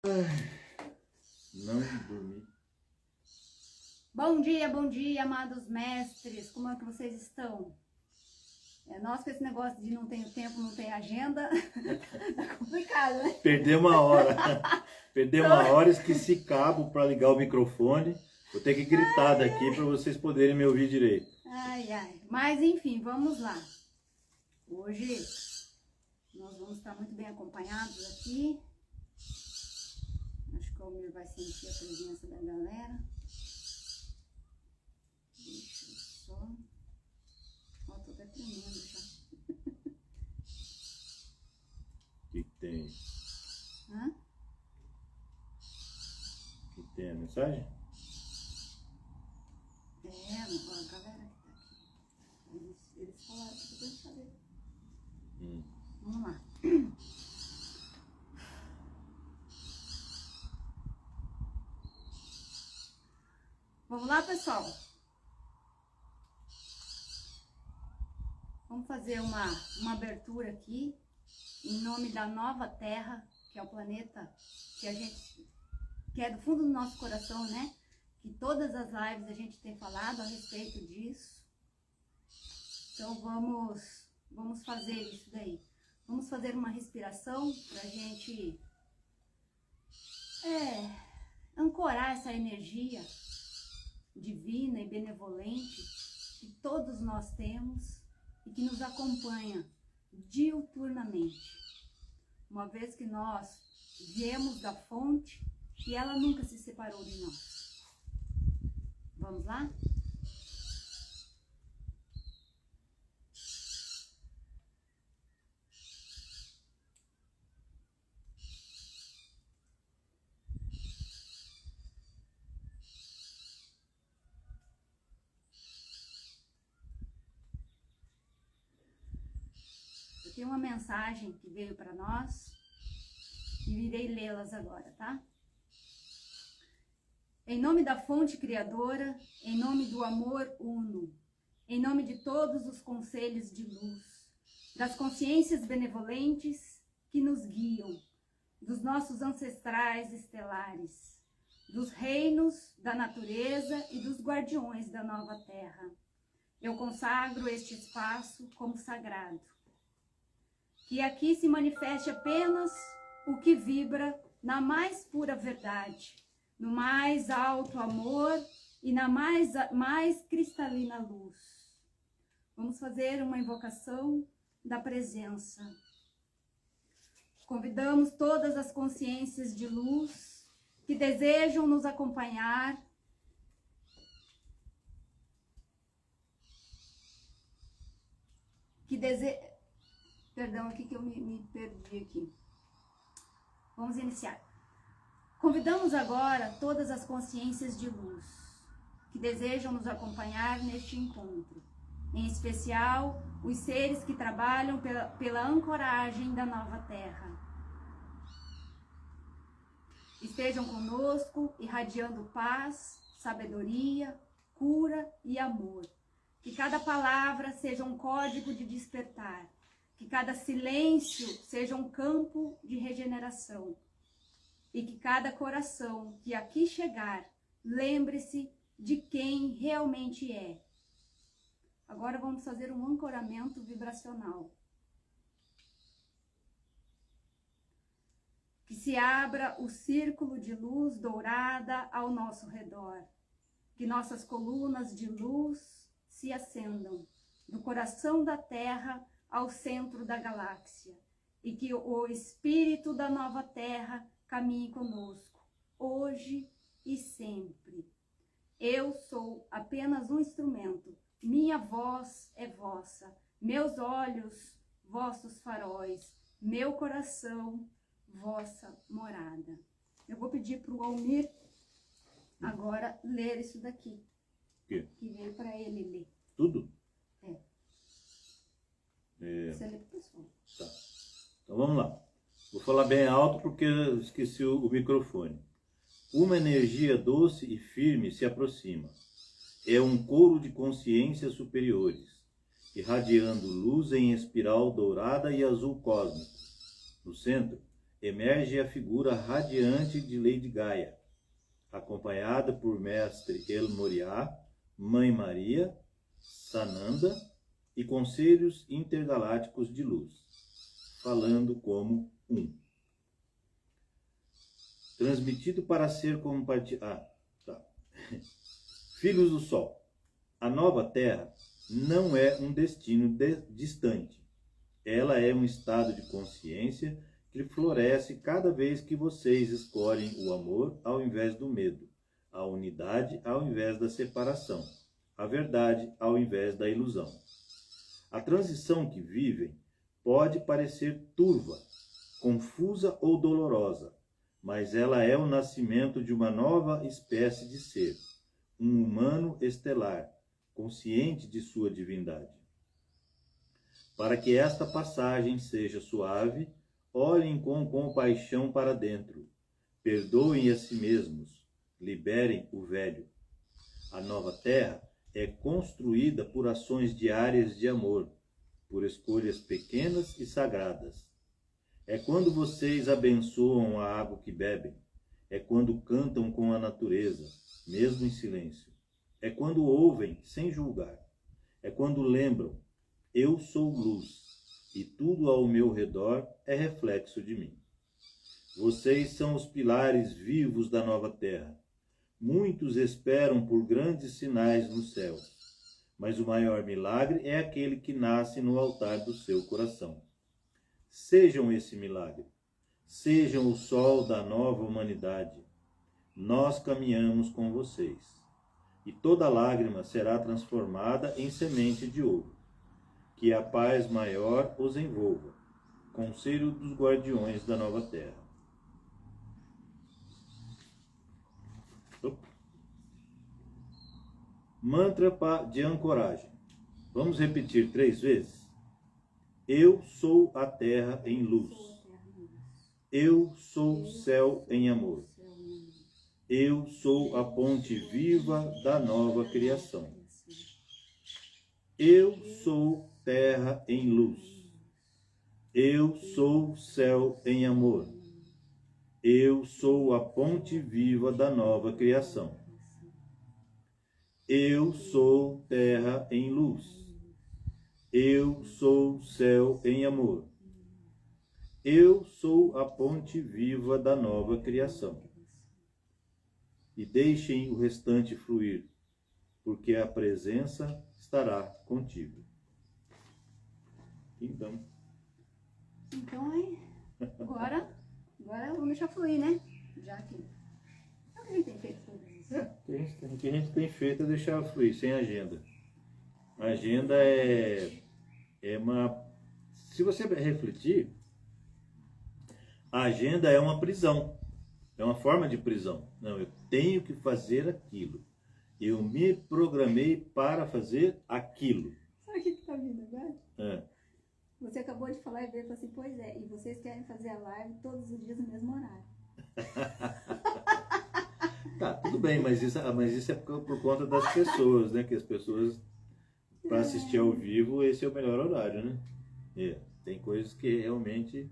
Não dormi. Bom dia, amados mestres. Como é que vocês estão? Nós com esse negócio de não tenho tempo, não tem agenda, tá complicado, né? Perder uma hora. Perder uma hora, esqueci cabo para ligar o microfone. Vou ter que gritar daqui para vocês poderem me ouvir direito. Ai. Mas enfim, vamos lá. Hoje nós vamos estar muito bem acompanhados aqui. Acho que o Almir vai sentir a presença da galera. Deixa eu só... Ó, tô até tremendo já. O que tem? Hã? O que tem a mensagem? A galera que tá aqui. Eles falaram que eu tenho que saber. Vamos lá. Vamos lá, pessoal? Vamos fazer uma abertura aqui, em nome da nova Terra, que é o planeta que a gente, que é do fundo do nosso coração, né? Que todas as lives a gente tem falado a respeito disso. Então vamos fazer isso daí. Vamos fazer uma respiração para a gente ancorar essa energia divina e benevolente que todos nós temos e que nos acompanha diuturnamente, uma vez que nós viemos da fonte e ela nunca se separou de nós. Vamos lá? Tem uma mensagem que veio para nós e irei lê-las agora, tá? Em nome da fonte criadora, em nome do amor uno, em nome de todos os conselhos de luz, das consciências benevolentes que nos guiam, dos nossos ancestrais estelares, dos reinos da natureza e dos guardiões da nova terra, eu consagro este espaço como sagrado. Que aqui se manifeste apenas o que vibra na mais pura verdade, no mais alto amor e na mais cristalina luz. Vamos fazer uma invocação da presença. Convidamos todas as consciências de luz que desejam nos acompanhar Perdão, aqui que eu me perdi aqui. Vamos iniciar. Convidamos agora todas as consciências de luz que desejam nos acompanhar neste encontro. Em especial, os seres que trabalham pela ancoragem da nova Terra. Estejam conosco, irradiando paz, sabedoria, cura e amor. Que cada palavra seja um código de despertar. Que cada silêncio seja um campo de regeneração. E que cada coração que aqui chegar, lembre-se de quem realmente é. Agora vamos fazer um ancoramento vibracional. Que se abra o círculo de luz dourada ao nosso redor. Que nossas colunas de luz se acendam do coração da Terra ao centro da galáxia, e que o espírito da nova Terra caminhe conosco, hoje e sempre. Eu sou apenas um instrumento, minha voz é vossa, meus olhos, vossos faróis, meu coração, vossa morada. Eu vou pedir para o Almir agora ler isso daqui, que veio para ele ler. Tudo? Você lê pro pessoal. Tá. Então vamos lá. Vou falar bem alto porque eu esqueci o microfone. Uma energia doce e firme se aproxima. É um coro de consciências superiores, irradiando luz em espiral dourada e azul cósmico. No centro, emerge a figura radiante de Lady Gaia, acompanhada por Mestre El Moriá, Mãe Maria, Sananda e conselhos intergalácticos de luz, falando como um. Transmitido para ser compartilhado. Filhos do Sol, a nova Terra não é um destino distante. Ela é um estado de consciência que floresce cada vez que vocês escolhem o amor ao invés do medo, a unidade ao invés da separação, a verdade ao invés da ilusão. A transição que vivem pode parecer turva, confusa ou dolorosa, mas ela é o nascimento de uma nova espécie de ser, um humano estelar, consciente de sua divindade. Para que esta passagem seja suave, olhem com compaixão para dentro, perdoem a si mesmos, liberem o velho. A nova terra é construída por ações diárias de amor, por escolhas pequenas e sagradas. É quando vocês abençoam a água que bebem, é quando cantam com a natureza, mesmo em silêncio. É quando ouvem sem julgar, é quando lembram, eu sou luz, e tudo ao meu redor é reflexo de mim. Vocês são os pilares vivos da nova terra. Muitos esperam por grandes sinais no céu, mas o maior milagre é aquele que nasce no altar do seu coração. Sejam esse milagre, sejam o sol da nova humanidade. Nós caminhamos com vocês, e toda lágrima será transformada em semente de ouro. Que a paz maior os envolva. Conselho dos Guardiões da Nova Terra. Mantra de ancoragem. Vamos repetir 3 vezes? Eu sou a terra em luz. Eu sou o céu em amor. Eu sou a ponte viva da nova criação. Eu sou terra em luz. Eu sou céu em amor. Eu sou a ponte viva da nova criação. Eu sou terra em luz. Eu sou céu em amor. Eu sou a ponte viva da nova criação. E deixem o restante fluir, porque a presença estará contigo. Então agora vamos deixar fluir, né? Já que é o que a gente tem feito tudo isso. O que a gente tem feito é deixar fluir, sem agenda. A agenda é uma... Se você refletir, a agenda é uma prisão. É uma forma de prisão. Não, eu tenho que fazer aquilo. Eu me programei para fazer aquilo. Sabe o que está vindo agora? É. Você acabou de falar e veio e falou assim, pois é, e vocês querem fazer a live todos os dias no mesmo horário. Tá, tudo bem, mas isso é por conta das pessoas, né? Que as pessoas, para assistir ao vivo, esse é o melhor horário, né? Tem coisas que realmente...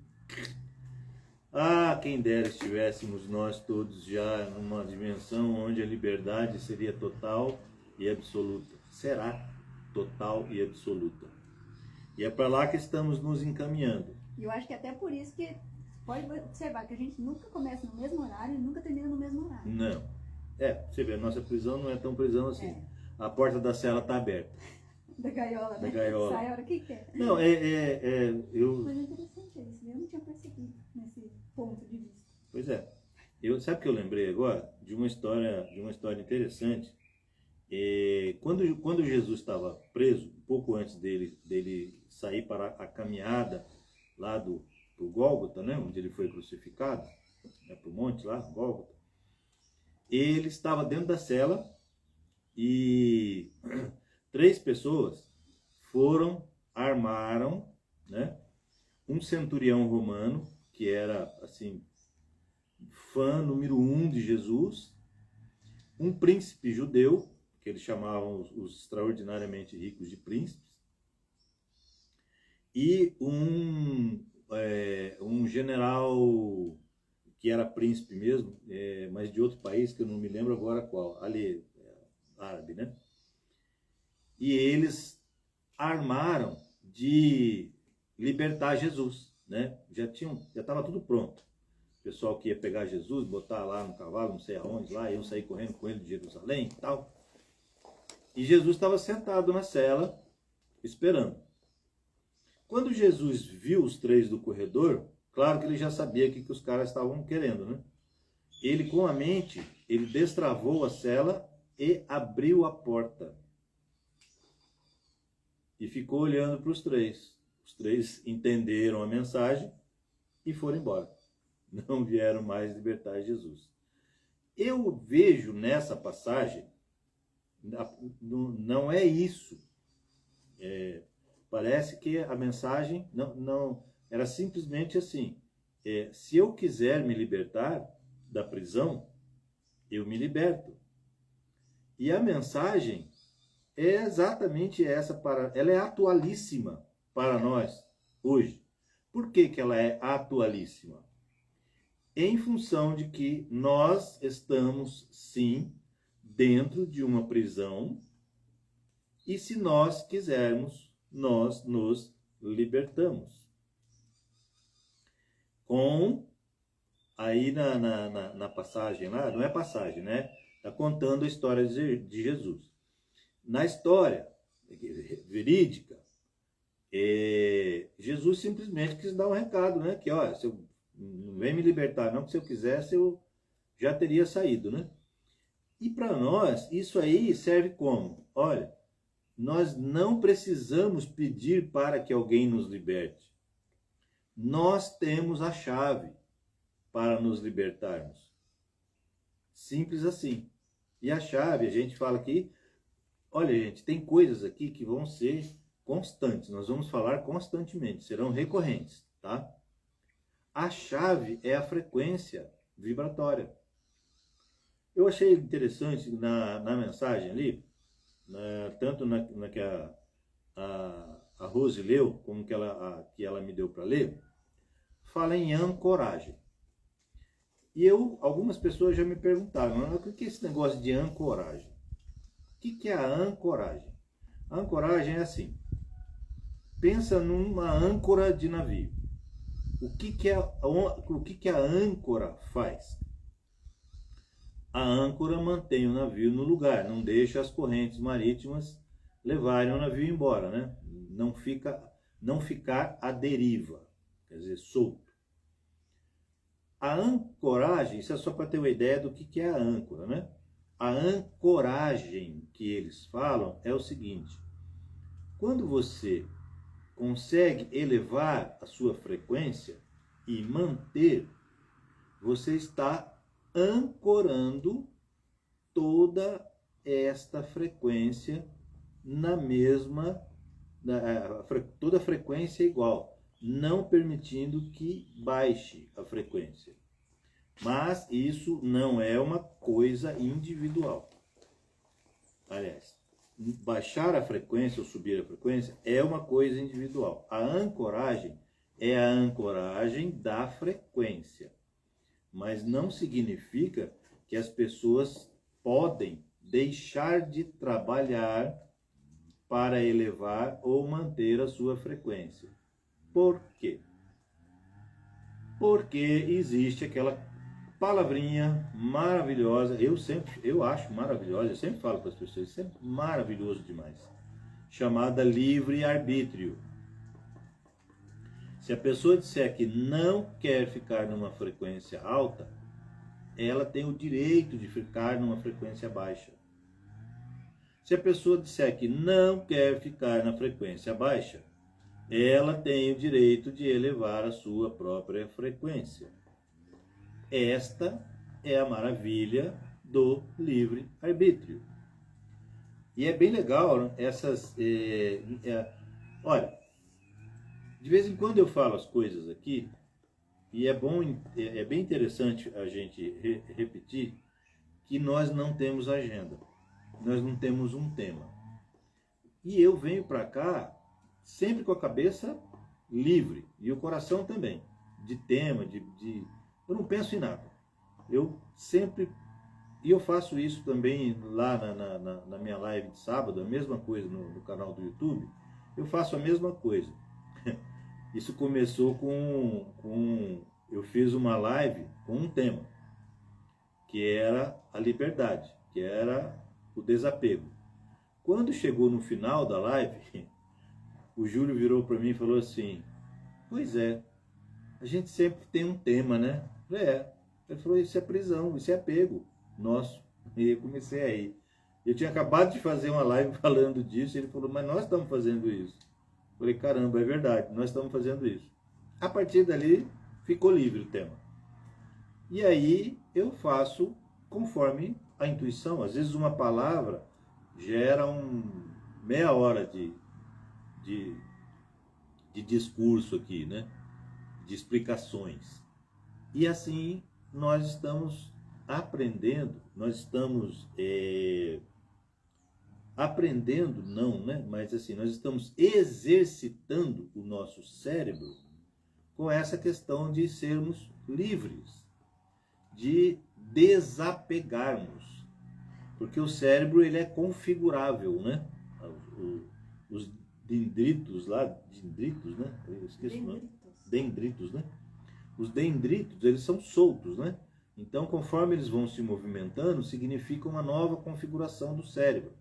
quem dera estivéssemos nós todos já numa dimensão onde a liberdade seria total e absoluta. Será total e absoluta. E é para lá que estamos nos encaminhando. E eu acho que até por isso que pode observar que a gente nunca começa no mesmo horário e nunca termina no mesmo horário. Não. Você vê, a nossa prisão não é tão prisão assim. A porta da cela está aberta. Da gaiola, né? Gaiola. Sai a hora que quer. Não, Mas é interessante isso, eu não tinha percebido nesse ponto de vista. Pois é. Sabe o que eu lembrei agora? De uma história interessante. Quando Jesus estava preso, um pouco antes dele sair para a caminhada lá pro Gólgota, né, onde ele foi crucificado, para o monte lá, Gólgota, ele estava dentro da cela e 3 pessoas armaram, né, um centurião romano, que era, assim, fã número 1 de Jesus, um príncipe judeu, que eles chamavam os extraordinariamente ricos de príncipes, e um um general que era príncipe mesmo, mas de outro país, que eu não me lembro agora qual, ali, árabe, né? E eles armaram de libertar Jesus, né? Já estava tudo pronto. O pessoal que ia pegar Jesus, botar lá no cavalo, não sei aonde, lá, iam sair correndo com ele de Jerusalém e tal. E Jesus estava sentado na cela, esperando. Quando Jesus viu os três do corredor, claro que ele já sabia o que os caras estavam querendo, né? Ele, com a mente, ele destravou a cela e abriu a porta. E ficou olhando para os três. Os três entenderam a mensagem e foram embora. Não vieram mais libertar Jesus. Eu vejo nessa passagem, não é isso. Parece que a mensagem não era simplesmente assim. Se eu quiser me libertar da prisão, eu me liberto. E a mensagem é exatamente essa, ela é atualíssima para nós hoje. Por que ela é atualíssima? Em função de que nós estamos, sim, dentro de uma prisão, e se nós quisermos, nós nos libertamos. Aí na passagem lá, não é passagem, né? Está contando a história de Jesus. Na história verídica, Jesus simplesmente quis dar um recado, né? Que, olha, não vem me libertar não, que se eu quisesse eu já teria saído, né? E para nós, isso aí serve como? Olha, nós não precisamos pedir para que alguém nos liberte. Nós temos a chave para nos libertarmos. Simples assim. E a chave, a gente fala aqui, olha, gente, tem coisas aqui que vão ser constantes. Nós vamos falar constantemente, serão recorrentes, tá? A chave é a frequência vibratória. Eu achei interessante na mensagem ali, tanto na que a Rose leu, como que ela me deu para ler, fala em ancoragem. E algumas pessoas já me perguntaram, o que é esse negócio de ancoragem? O que é a ancoragem? A ancoragem é assim, pensa numa âncora de navio. O que a âncora faz? A âncora mantém o navio no lugar, não deixa as correntes marítimas levarem o navio embora, né? Não ficar à deriva, quer dizer, solto. A ancoragem, isso é só para ter uma ideia do que é a âncora, né? A ancoragem que eles falam é o seguinte: quando você consegue elevar a sua frequência e manter, você está ancorando toda esta frequência na mesma, toda a frequência igual, não permitindo que baixe a frequência. Mas isso não é uma coisa individual. Aliás, baixar a frequência ou subir a frequência é uma coisa individual. A ancoragem é a ancoragem da frequência. Mas não significa que as pessoas podem deixar de trabalhar para elevar ou manter a sua frequência. Por quê? Porque existe aquela palavrinha maravilhosa, eu acho maravilhosa, eu sempre falo para as pessoas, isso é maravilhoso demais, chamada livre-arbítrio. Se a pessoa disser que não quer ficar numa frequência alta, ela tem o direito de ficar numa frequência baixa. Se a pessoa disser que não quer ficar na frequência baixa, ela tem o direito de elevar a sua própria frequência. Esta é a maravilha do livre-arbítrio. E é bem legal, né? Olha, de vez em quando eu falo as coisas aqui, e é bem interessante a gente repetir que nós não temos agenda, nós não temos um tema. E eu venho para cá sempre com a cabeça livre, e o coração também, de tema, eu não penso em nada. Eu sempre, e eu faço isso também lá na minha live de sábado, a mesma coisa no canal do YouTube, eu faço a mesma coisa. Isso começou eu fiz uma live com um tema, que era a liberdade, que era o desapego. Quando chegou no final da live, o Júlio virou para mim e falou assim, pois é, a gente sempre tem um tema, né? Ele falou, isso é prisão, isso é apego nosso. E eu comecei aí. Eu tinha acabado de fazer uma live falando disso, e ele falou, mas nós estamos fazendo isso. Eu falei, caramba, é verdade, nós estamos fazendo isso. A partir dali, ficou livre o tema. E aí, eu faço conforme a intuição. Às vezes uma palavra gera meia hora de discurso aqui, né? De explicações. E assim nós estamos aprendendo, aprendendo não, né? Mas assim, nós estamos exercitando o nosso cérebro com essa questão de sermos livres, de desapegarmos. Porque o cérebro, ele é configurável, né? Os dendritos lá, né? Eu esqueci o nome. Dendritos, né? Os dendritos, eles são soltos, né? Então, conforme eles vão se movimentando, significa uma nova configuração do cérebro.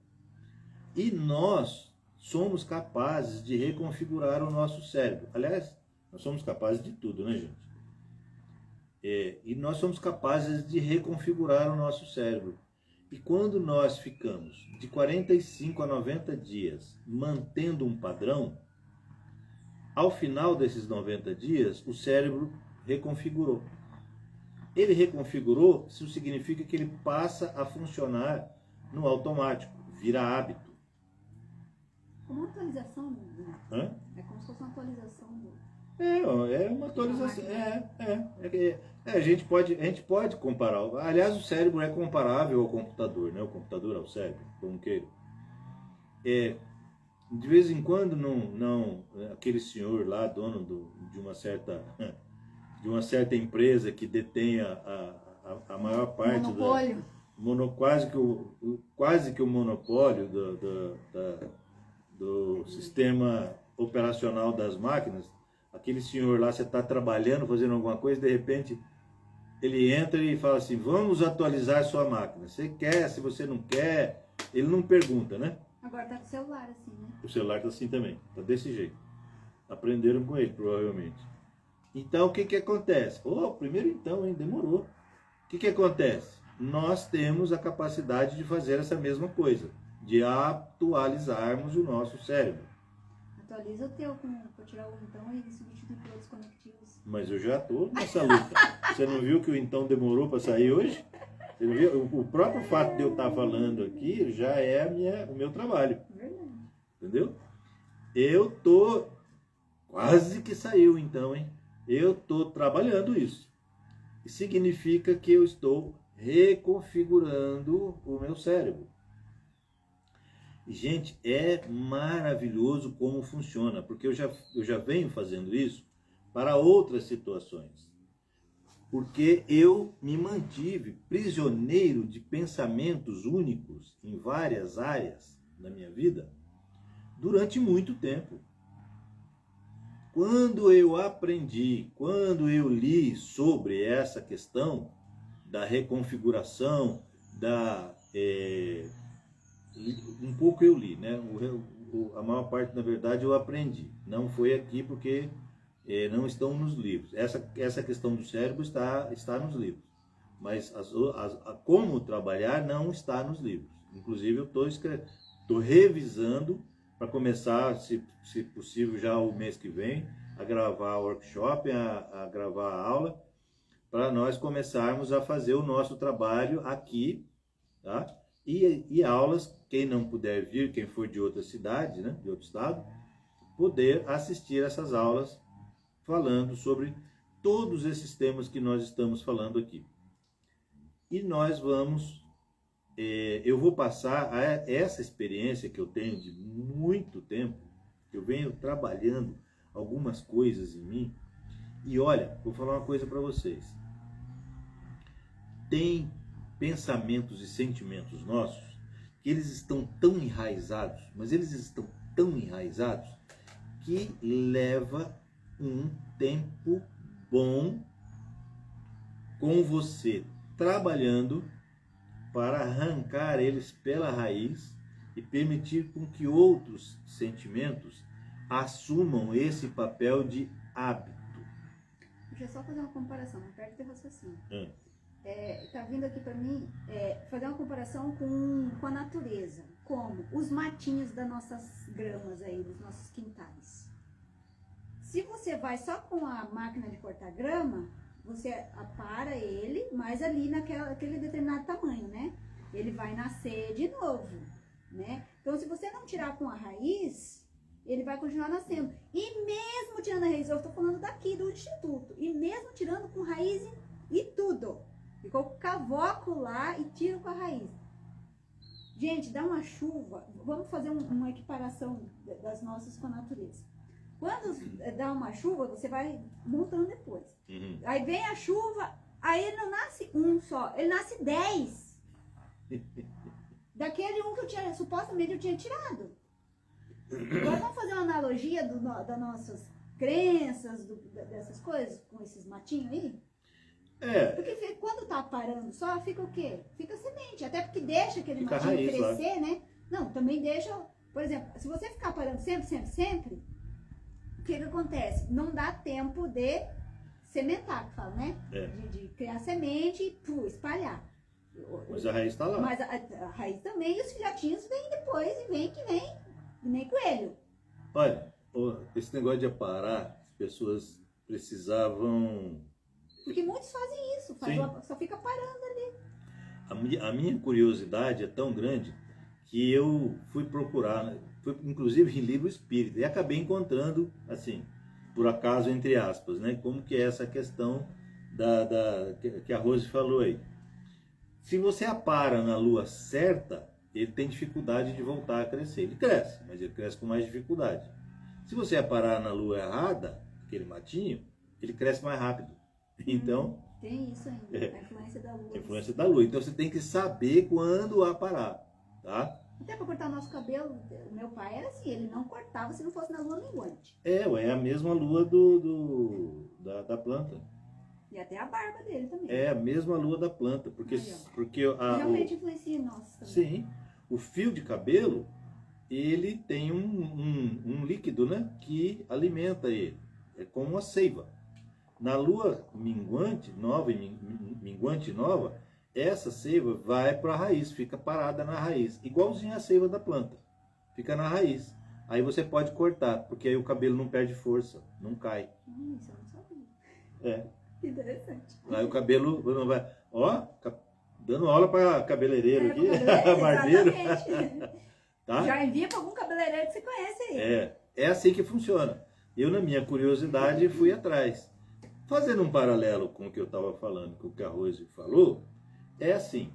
E nós somos capazes de reconfigurar o nosso cérebro. Aliás, nós somos capazes de tudo, né, gente? E nós somos capazes de reconfigurar o nosso cérebro. E quando nós ficamos de 45 a 90 dias mantendo um padrão, ao final desses 90 dias, o cérebro reconfigurou. Ele reconfigurou, isso significa que ele passa a funcionar no automático, vira hábito. Como uma atualização, né? Hã? É como se fosse uma atualização do... É uma atualização. A gente pode comparar. Aliás, o cérebro é comparável ao computador, né? O computador ao cérebro, como queira. De vez em quando, aquele senhor lá, dono de uma certa empresa que detém a maior parte monopólio. Quase que o monopólio do sistema operacional das máquinas. Aquele senhor lá, você está trabalhando, fazendo alguma coisa, de repente ele entra e fala assim, vamos atualizar sua máquina. Você quer, se você não quer, ele não pergunta, né? Agora tá com o celular assim, né? O celular tá assim também, tá desse jeito. Aprenderam com ele, provavelmente. Então, o que acontece? Primeiro então, hein? Demorou. O que acontece? Nós temos a capacidade de fazer essa mesma coisa, de atualizarmos o nosso cérebro. Atualiza o teu para tirar o então e substituir por outros conectivos. Mas eu já estou nessa luta. Você não viu que o então demorou para sair hoje? Você não viu? O próprio fato de eu estar falando aqui já é o meu trabalho. Verdade. Entendeu? Eu tô quase que saiu então, hein? Eu estou trabalhando isso. E significa que eu estou reconfigurando o meu cérebro. Gente, é maravilhoso como funciona, porque eu já venho fazendo isso para outras situações. Porque eu me mantive prisioneiro de pensamentos únicos em várias áreas da minha vida durante muito tempo. Quando eu aprendi, quando eu li sobre essa questão da reconfiguração, um pouco eu li, né? A maior parte, na verdade, eu aprendi. Não foi aqui porque não estão nos livros. Essa questão do cérebro está nos livros. Mas como trabalhar não está nos livros. Inclusive, eu estou revisando para começar, se possível, já o mês que vem, a gravar workshop, a gravar a aula, para nós começarmos a fazer o nosso trabalho aqui, tá? E aulas, quem não puder vir, quem for de outra cidade, né, de outro estado, poder assistir essas aulas falando sobre todos esses temas que nós estamos falando aqui. E nós eu vou passar essa experiência que eu tenho de muito tempo, que eu venho trabalhando algumas coisas em mim. E olha, vou falar uma coisa para vocês. Tem pensamentos e sentimentos nossos que eles estão tão enraizados, mas eles estão tão enraizados que leva um tempo bom com você trabalhando para arrancar eles pela raiz e permitir com que outros sentimentos assumam esse papel de hábito. Deixa eu só fazer uma comparação, não perde o raciocínio. Tá vindo aqui para mim fazer uma comparação com a natureza, como os matinhos das nossas gramas aí, dos nossos quintais. Se você vai só com a máquina de cortar grama, você apara ele, mas ali naquele determinado tamanho, né? Ele vai nascer de novo, né? Então, se você não tirar com a raiz, ele vai continuar nascendo. E mesmo tirando a raiz, eu estou falando daqui do instituto, e mesmo tirando com raiz e tudo, ficou com o cavoco lá e tiro com a raiz. Gente, dá uma chuva, vamos fazer uma equiparação das nossas com a natureza. Quando dá uma chuva, você vai montando depois. Uhum. Aí vem a chuva, aí ele não nasce um só, ele nasce 10. Daquele um que supostamente eu tinha tirado. Agora vamos fazer uma analogia das nossas crenças, dessas coisas, com esses matinhos aí? Porque quando tá parando só, fica o quê? Fica semente, até porque deixa aquele fica matinho raiz, crescer, né? Não, também deixa, por exemplo, se você ficar parando sempre, o que acontece? Não dá tempo de sementar, que fala, né? De criar semente e espalhar. Mas a raiz está lá. Mas a raiz também, e os filhotinhos vêm depois, e vem que nem coelho. Olha, esse negócio de aparar, as pessoas precisavam... Porque muitos fazem isso, só fica parando ali. A minha curiosidade é tão grande que eu fui procurar, inclusive em livro espírita, e acabei encontrando, assim, por acaso, entre aspas, né, como que é essa questão que a Rose falou aí. Se você apara na lua certa, ele tem dificuldade de voltar a crescer. Ele cresce, mas ele cresce com mais dificuldade. Se você aparar na lua errada, aquele matinho, ele cresce mais rápido. Então... Tem isso ainda, a influência da lua. A influência da lua. Então você tem que saber quando aparar, tá? Até para cortar o nosso cabelo, o meu pai era assim, ele não cortava se não fosse na lua minguante. É a mesma lua da planta. E até a barba dele também. É a mesma lua da planta, porque realmente influencia em nós também. Sim, o fio de cabelo, ele tem um líquido, né, que alimenta ele. É como uma seiva. Na lua minguante nova, essa seiva vai para a raiz, fica parada na raiz, igualzinho a seiva da planta, fica na raiz. Aí você pode cortar, porque aí o cabelo não perde força, não cai. Isso eu não sabia. Que interessante. Aí o cabelo não vai, dando aula para cabeleireiro aqui, barbeiro. Tá? Já envia para algum cabeleireiro que você conhece aí. É assim que funciona. Eu, na minha curiosidade, fui atrás. Fazendo um paralelo com o que eu estava falando, com o que a Rose falou, é assim.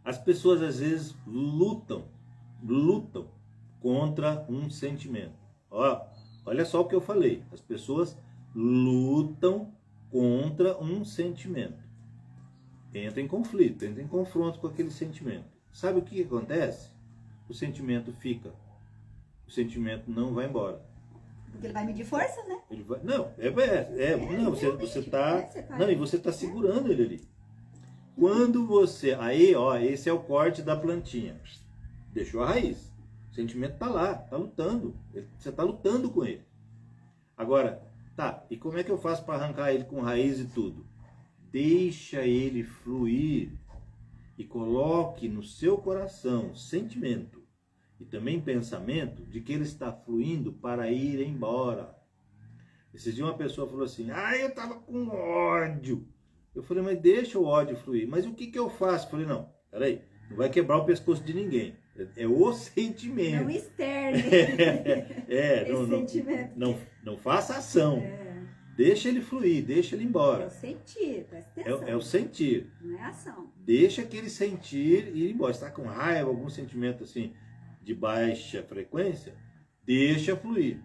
As pessoas, às vezes, lutam contra um sentimento. Olha só o que eu falei. As pessoas lutam contra um sentimento. Entra em conflito, entra em confronto com aquele sentimento. Sabe o que acontece? O sentimento fica. O sentimento não vai embora. Porque ele vai medir força, né? Ele vai, você está segurando ele ali. Quando você, esse é o corte da plantinha. Deixou a raiz. O sentimento está lá, está lutando. Você está lutando com ele. Agora, e como é que eu faço para arrancar ele com raiz e tudo? Deixa ele fluir e coloque no seu coração sentimento e também pensamento de que ele está fluindo para ir embora. Esses dias uma pessoa falou assim, eu estava com ódio. Eu falei, mas deixa o ódio fluir. Mas o que eu faço? Eu falei, não, peraí, não vai quebrar o pescoço de ninguém. É o sentimento. Não externe. Sentimento. Não faça ação. Deixa ele fluir, deixa ele embora. É o sentir, presta atenção. É o sentir. Não é ação. Deixa aquele sentir ir embora. Você está com raiva, algum sentimento assim de baixa frequência, deixa fluir.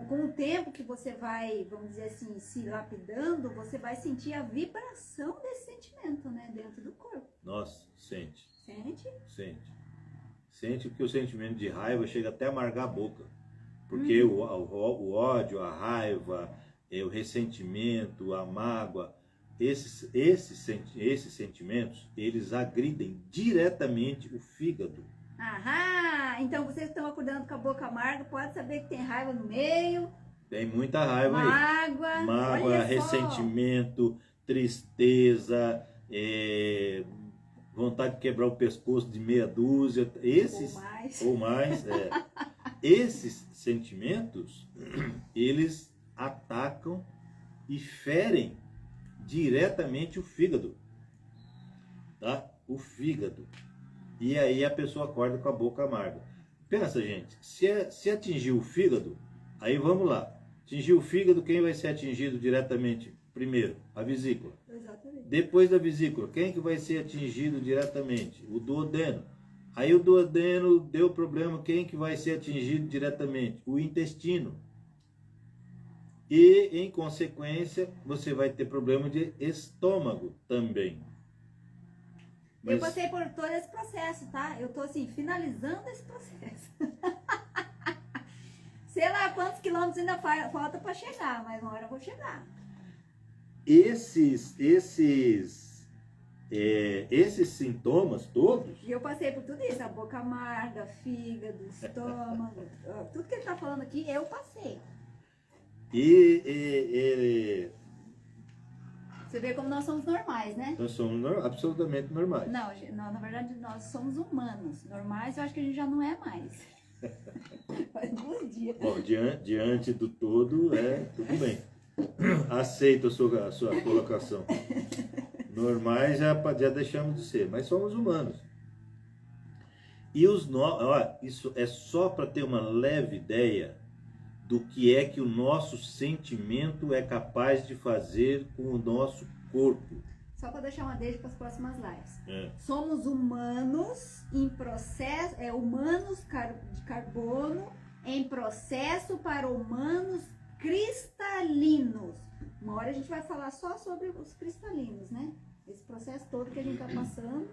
com o tempo que você vai, vamos dizer assim, se lapidando, você vai sentir a vibração desse sentimento, né, dentro do corpo. Nossa, sente. Sente? Sente. Sente que o sentimento de raiva chega até a amargar a boca. Porque o ódio, a raiva, o ressentimento, a mágoa, esses sentimentos, eles agridem diretamente o fígado. Aham! Então vocês estão acordando com a boca amarga, pode saber que tem raiva no meio. Tem muita raiva aí. Mágoa. Mágoa, olha só. ressentimento, tristeza, vontade de quebrar o pescoço de meia dúzia. Esses, ou mais. Esses sentimentos, eles atacam e ferem diretamente o fígado. Tá? O fígado. E aí a pessoa acorda com a boca amarga. Pensa, gente, se atingir o fígado, aí vamos lá. Atingir o fígado, quem vai ser atingido diretamente? Primeiro, a vesícula. Exatamente. Depois da vesícula, quem que vai ser atingido diretamente? O duodeno. Aí o duodeno deu problema, quem que vai ser atingido diretamente? O intestino. E, em consequência, você vai ter problema de estômago também. Eu passei por todo esse processo, tá? Eu tô assim, finalizando esse processo. Sei lá quantos quilômetros ainda falta para chegar, mas uma hora eu vou chegar. Esses sintomas todos... E eu passei por tudo isso, a boca amarga, fígado, estômago, tudo que ele tá falando aqui, eu passei. Você vê como nós somos normais, né? Nós somos absolutamente normais. Não, na verdade nós somos humanos. Normais eu acho que a gente já não é mais. Faz 2 dias. Bom, diante do todo, tudo bem. Aceito a sua colocação. Normais já deixamos de ser, mas somos humanos. E isso é só para ter uma leve ideia do que é que o nosso sentimento é capaz de fazer com o nosso corpo. Só para deixar uma deixa para as próximas lives. Somos humanos em processo, humanos de carbono em processo para humanos cristalinos. Uma hora a gente vai falar só sobre os cristalinos, né? Esse processo todo que a gente está passando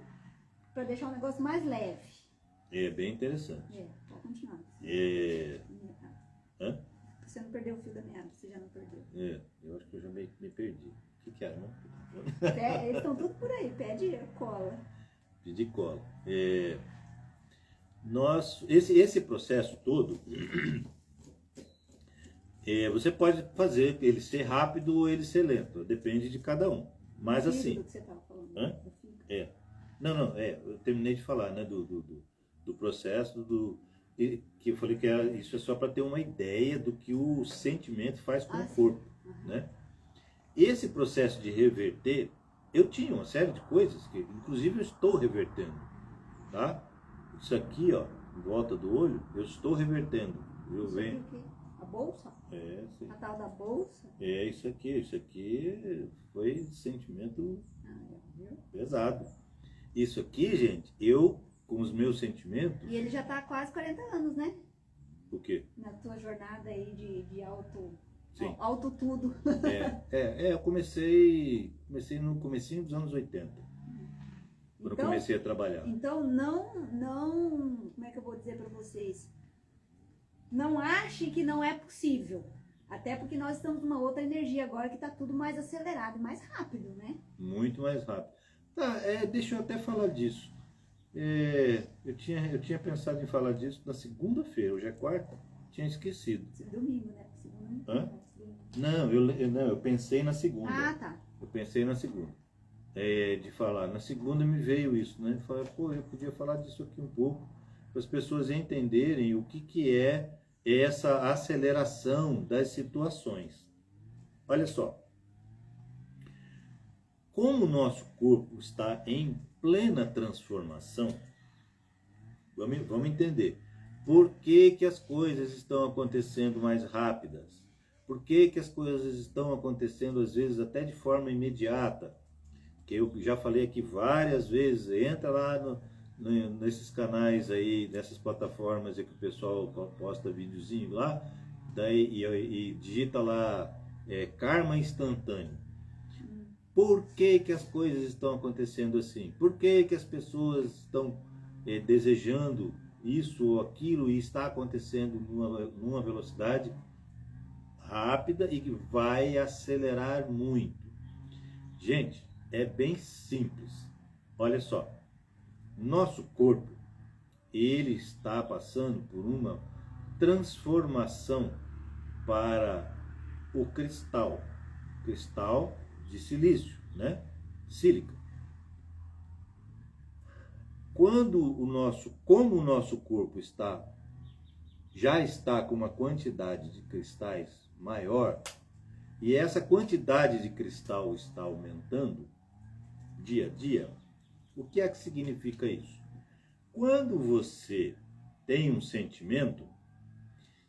para deixar um negócio mais leve. É bem interessante. Pode continuar. Hã? Você não perdeu o fio da meada, você já não perdeu. Eu acho que eu já me perdi. O que era, não? Eles estão tudo por aí, pede cola. Pedi cola. Esse processo todo, você pode fazer ele ser rápido ou ele ser lento, depende de cada um. Mas assim... Do que você estava falando. Não, eu terminei de falar, né, do processo, que eu falei que isso é só para ter uma ideia do que o sentimento faz com o corpo, né? Esse processo de reverter, eu tinha uma série de coisas que, inclusive, eu estou revertendo, tá? Isso aqui, ó, em volta do olho, eu estou revertendo. A bolsa? Sim. A tal da bolsa? Isso aqui foi sentimento pesado. Isso aqui, gente, eu, com os meus sentimentos... E ele já está há quase 40 anos, né? O quê? Na tua jornada aí de auto... Sim. Auto tudo. Eu comecei no comecinho dos anos 80. Quando eu comecei a trabalhar. Então, não... Como é que eu vou dizer para vocês? Não ache que não é possível. Até porque nós estamos numa outra energia agora que está tudo mais acelerado, mais rápido, né? Muito mais rápido. Tá, deixa eu até falar disso. Eu tinha pensado em falar disso na segunda-feira, hoje é quarta, tinha esquecido. Domingo, né? Hã? Não, eu pensei na segunda. Ah, tá. Eu pensei na segunda. De falar. Na segunda me veio isso, né? Falei, eu podia falar disso aqui um pouco, para as pessoas entenderem o que é essa aceleração das situações. Olha só. Como o nosso corpo está em plena transformação, vamos entender. Por que as coisas estão acontecendo mais rápidas? Por que as coisas estão acontecendo, às vezes, até de forma imediata? Que eu já falei aqui várias vezes. Entra lá nesses canais aí, nessas plataformas aí que o pessoal posta videozinho lá. e digita lá karma instantâneo. Por que que as coisas estão acontecendo assim? Por que que as pessoas estão desejando isso ou aquilo e está acontecendo numa velocidade rápida e que vai acelerar muito? Gente, é bem simples. Olha só, nosso corpo, ele está passando por uma transformação para o cristal de silício, né? Sílica. Como o nosso corpo já está com uma quantidade de cristais maior, e essa quantidade de cristal está aumentando dia a dia, o que é que significa isso? Quando você tem um sentimento,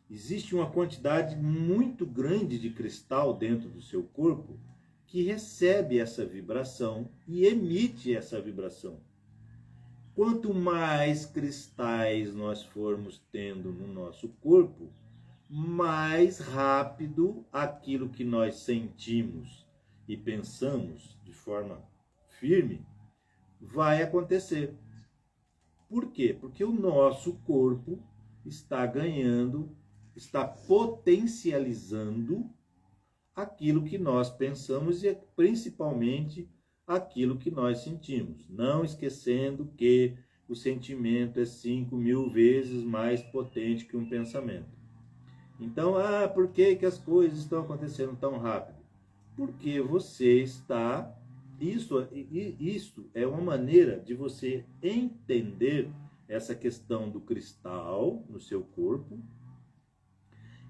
existe uma quantidade muito grande de cristal dentro do seu corpo que recebe essa vibração e emite essa vibração. Quanto mais cristais nós formos tendo no nosso corpo, mais rápido aquilo que nós sentimos e pensamos de forma firme vai acontecer. Por quê? Porque o nosso corpo está ganhando, está potencializando aquilo que nós pensamos e principalmente aquilo que nós sentimos. Não esquecendo que o sentimento é 5.000 vezes mais potente que um pensamento. Então, por que que as coisas estão acontecendo tão rápido? Porque você está... Isso é uma maneira de você entender essa questão do cristal no seu corpo,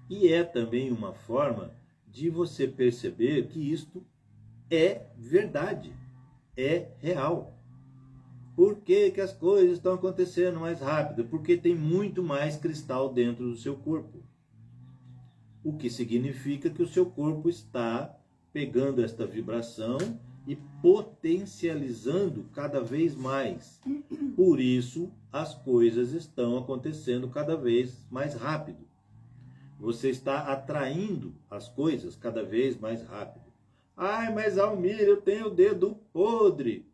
e é também uma forma de você perceber que isto é verdade, é real. Por que que as coisas estão acontecendo mais rápido? Porque tem muito mais cristal dentro do seu corpo. O que significa que o seu corpo está pegando esta vibração e potencializando cada vez mais. Por isso, as coisas estão acontecendo cada vez mais rápido. Você está atraindo as coisas cada vez mais rápido. Mas Almir, eu tenho o dedo podre.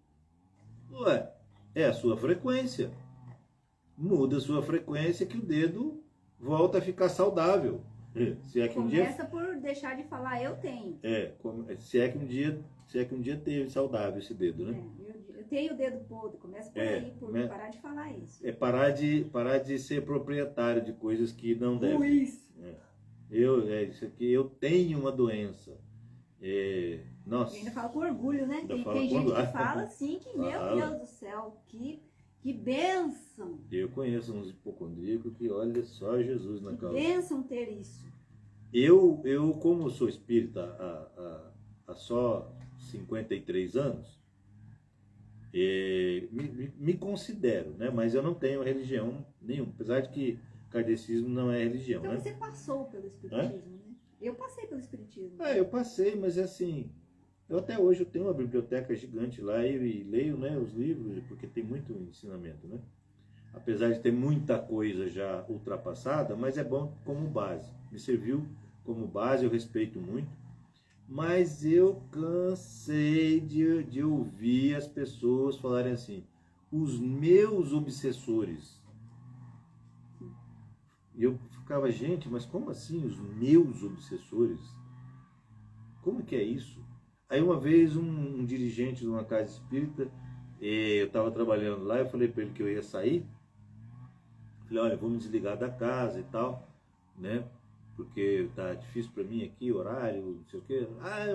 Ué, é a sua frequência. Muda a sua frequência que o dedo volta a ficar saudável. Se é que Começa por deixar de falar eu tenho. Se é que um dia teve saudável esse dedo, né? Eu tenho o dedo podre, começa por aí, parar de falar isso. Parar de ser proprietário de coisas que não devem. Isso. Isso aqui, eu tenho uma doença. Nossa. E ainda fala com orgulho, né? Tem gente que fala assim, que meu Deus do céu, que bênção. Eu conheço uns hipocondríacos que olha só Jesus na causa. Que bênção ter isso. Eu como sou espírita há só 53 anos, me considero, né? Mas eu não tenho religião nenhuma, apesar de que kardecismo não é religião. Então né? você passou pelo espiritismo, né? Eu passei pelo espiritismo. Eu passei, mas assim, até hoje eu tenho uma biblioteca gigante lá e leio, né, os livros, porque tem muito ensinamento, né? Apesar de ter muita coisa já ultrapassada, mas é bom como base. Me serviu como base, eu respeito muito. Mas eu cansei de ouvir as pessoas falarem assim, os meus obsessores. E eu ficava, gente, mas como assim os meus obsessores? Como que é isso? Aí uma vez um dirigente de uma casa espírita, eu estava trabalhando lá, eu falei para ele que eu ia sair. Falei, olha, vou me desligar da casa e tal, né? Porque tá difícil para mim aqui, horário, não sei o quê. Aí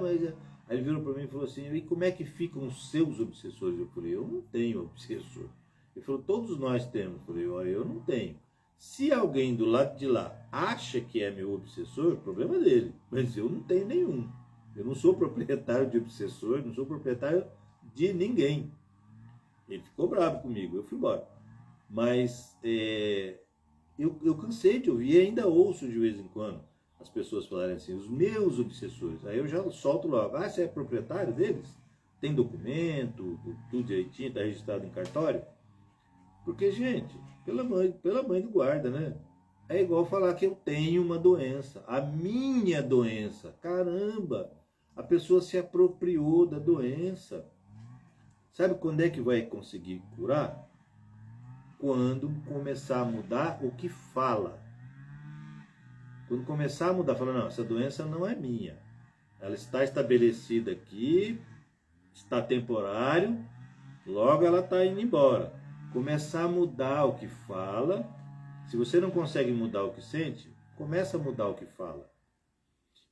ele virou para mim e falou assim, e como é que ficam os seus obsessores? Eu falei, eu não tenho obsessor. Ele falou, todos nós temos. Eu falei, olha, eu não tenho. Se alguém do lado de lá acha que é meu obsessor, problema dele. Mas eu não tenho nenhum. Eu não sou proprietário de obsessor, não sou proprietário de ninguém. Ele ficou bravo comigo, eu fui embora. Mas eu cansei de ouvir, e ainda ouço de vez em quando as pessoas falarem assim, os meus obsessores. Aí eu já solto logo, você é proprietário deles? Tem documento, tudo direitinho, está registrado em cartório? Porque, gente, pela mãe do guarda, né? É igual falar que eu tenho uma doença, a minha doença. Caramba, a pessoa se apropriou da doença. Sabe quando é que vai conseguir curar? Quando começar a mudar o que fala. Quando começar a mudar, fala, não, essa doença não é minha. Ela está estabelecida aqui, está temporário, logo ela está indo embora. Começar a mudar o que fala. Se você não consegue mudar o que sente, começa a mudar o que fala.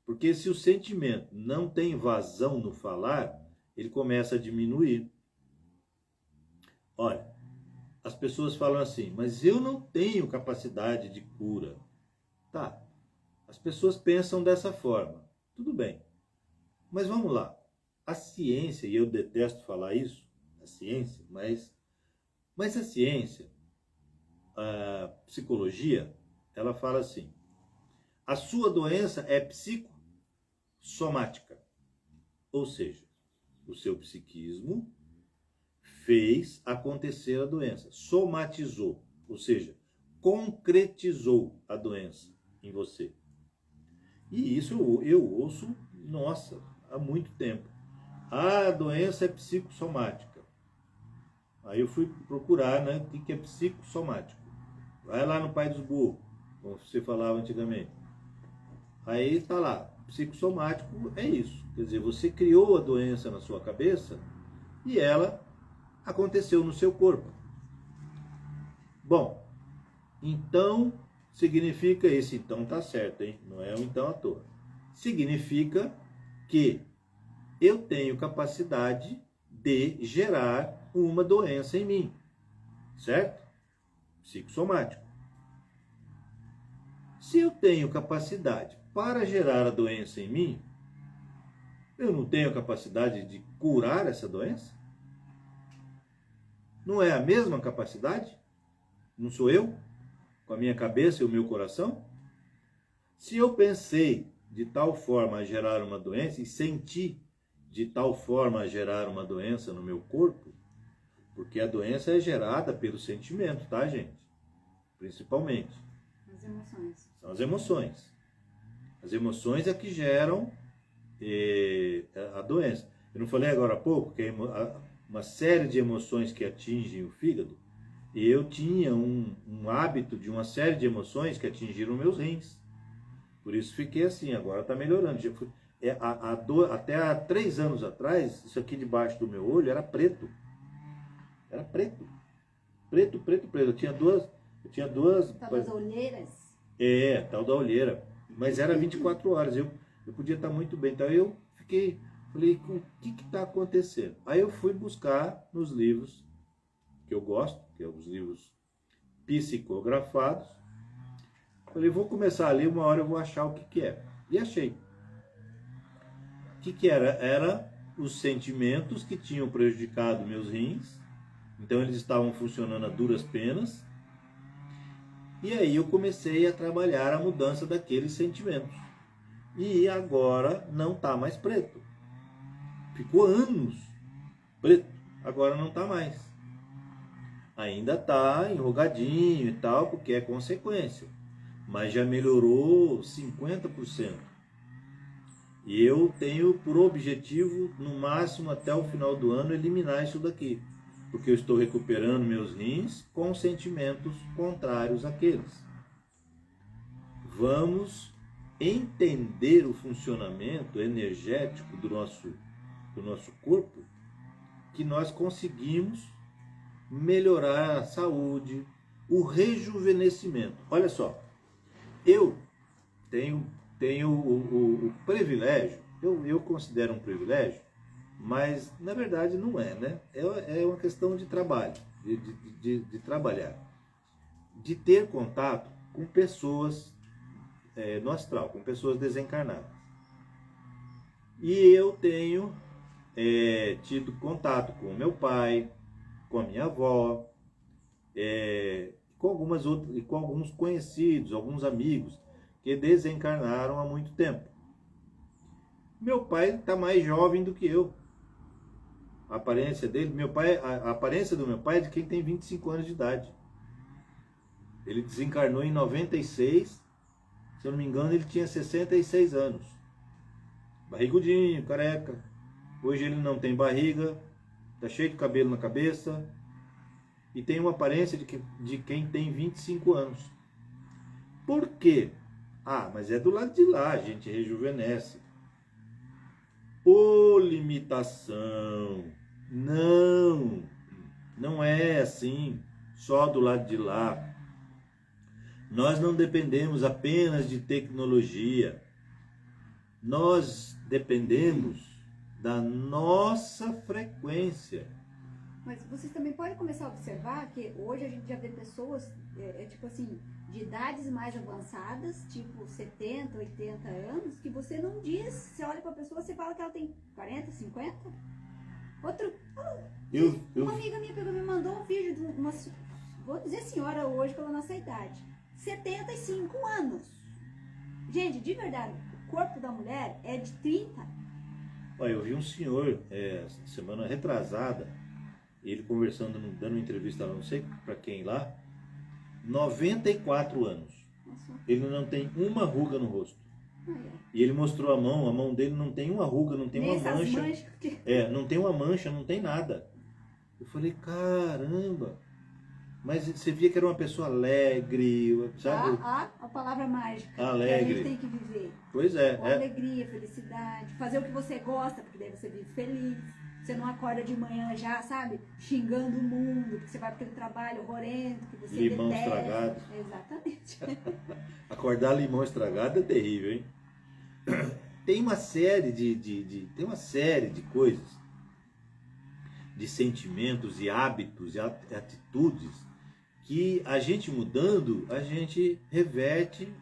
Porque se o sentimento não tem vazão no falar, ele começa a diminuir. Olha, as pessoas falam assim, mas eu não tenho capacidade de cura. Tá, as pessoas pensam dessa forma. Tudo bem. Mas vamos lá. A ciência, e eu detesto falar isso, a ciência, mas a ciência, a psicologia, ela fala assim, a sua doença é psicossomática. Ou seja, o seu psiquismo fez acontecer a doença, somatizou, ou seja, concretizou a doença em você. E isso eu ouço, nossa, há muito tempo. A doença é psicossomática. Aí eu fui procurar, né, o que é psicossomático. Vai lá no Pai dos Burros, como você falava antigamente. Aí está lá, psicossomático é isso. Quer dizer, você criou a doença na sua cabeça e ela aconteceu no seu corpo. Bom, então significa esse então tá certo, hein? Não é um então à toa. Significa que eu tenho capacidade de gerar uma doença em mim, certo? Psicossomático. Se eu tenho capacidade para gerar a doença em mim, eu não tenho capacidade de curar essa doença? Não é a mesma capacidade? Não sou eu? Com a minha cabeça e o meu coração? Se eu pensei de tal forma a gerar uma doença e senti de tal forma a gerar uma doença no meu corpo, porque a doença é gerada pelo sentimento, tá, gente? Principalmente. As emoções. São as emoções. As emoções é que geram a doença. Eu não falei agora há pouco que uma série de emoções que atingem o fígado, e eu tinha um hábito de uma série de emoções que atingiram meus rins. Por isso fiquei assim, agora está melhorando. Até há 3 anos atrás, isso aqui debaixo do meu olho era preto. Era preto. Preto, preto, preto. Eu tinha duas... Tal das olheiras? Tal da olheira. Mas era 24 horas. Eu podia estar muito bem. Então eu falei, o que está acontecendo? Aí eu fui buscar nos livros que eu gosto, que são os livros psicografados. Falei, vou começar a ler, uma hora eu vou achar o que é. E achei. O que era? Era os sentimentos que tinham prejudicado meus rins. Então eles estavam funcionando a duras penas. E aí eu comecei a trabalhar a mudança daqueles sentimentos. E agora não está mais preto. Ficou anos preto, agora não está mais. Ainda está enrugadinho e tal, porque é consequência. Mas já melhorou 50%. E eu tenho por objetivo, no máximo até o final do ano, eliminar isso daqui. Porque eu estou recuperando meus rins com sentimentos contrários àqueles. Vamos entender o funcionamento energético do nosso corpo, que nós conseguimos melhorar a saúde, o rejuvenescimento. Olha só, eu tenho o privilégio, eu considero um privilégio, mas na verdade não é, né? É uma questão de trabalho, de trabalhar, de ter contato com pessoas no astral, com pessoas desencarnadas. E eu tenho tido contato com o meu pai, com a minha avó, com alguns conhecidos, alguns amigos que desencarnaram há muito tempo. Meu pai está mais jovem do que eu. A aparência dele, a aparência do meu pai é de quem tem 25 anos de idade. Ele desencarnou em 96, se eu não me engano ele tinha 66 anos. Barrigudinho, careca. Hoje ele não tem barriga, tá cheio de cabelo na cabeça e tem uma aparência de quem tem 25 anos. Por quê? Ah, mas é do lado de lá, a gente rejuvenesce. Ô, limitação! Não, não é assim, só do lado de lá. Nós não dependemos apenas de tecnologia. Nós dependemos da nossa frequência. Mas vocês também podem começar a observar que hoje a gente já vê pessoas, tipo assim, de idades mais avançadas, tipo 70, 80 anos, que você não diz, você olha pra pessoa, você fala que ela tem 40, 50. Uma amiga minha me mandou um vídeo de uma, vou dizer senhora hoje pela nossa idade, 75 anos. Gente, de verdade, o corpo da mulher é de 30. Olha, eu vi um senhor, semana retrasada, ele conversando, dando uma entrevista lá, não sei pra quem lá, 94 anos. Nossa. Ele não tem uma ruga no rosto. E ele mostrou a mão dele não tem uma ruga, não tem uma mancha. Não tem uma mancha, não tem nada. Eu falei, caramba. Mas você via que era uma pessoa alegre, sabe? A palavra mágica. Alegre. Que a gente tem que viver. Pois é. Alegria, felicidade, fazer o que você gosta, porque daí você vive feliz. Você não acorda de manhã já, sabe? Xingando o mundo, que você vai para aquele trabalho horrendo, que você limão detesta. Estragado. Exatamente. Acordar limão estragado é terrível, hein? Tem uma série tem uma série de coisas, de sentimentos e hábitos e atitudes que a gente mudando, a gente reverte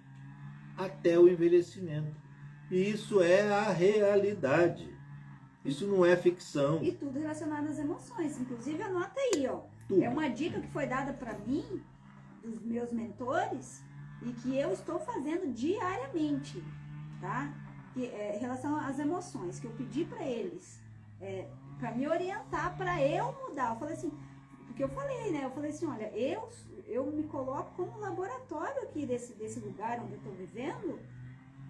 até o envelhecimento. E isso é a realidade. Isso não é ficção. E tudo relacionado às emoções. Inclusive, anota aí, ó. Tudo. É uma dica que foi dada para mim, dos meus mentores, e que eu estou fazendo diariamente, tá? Em relação às emoções, que eu pedi para eles, para me orientar, para eu mudar. Eu falei assim, porque eu falei, né? Eu falei assim, olha, eu me coloco como laboratório aqui desse lugar onde eu estou vivendo,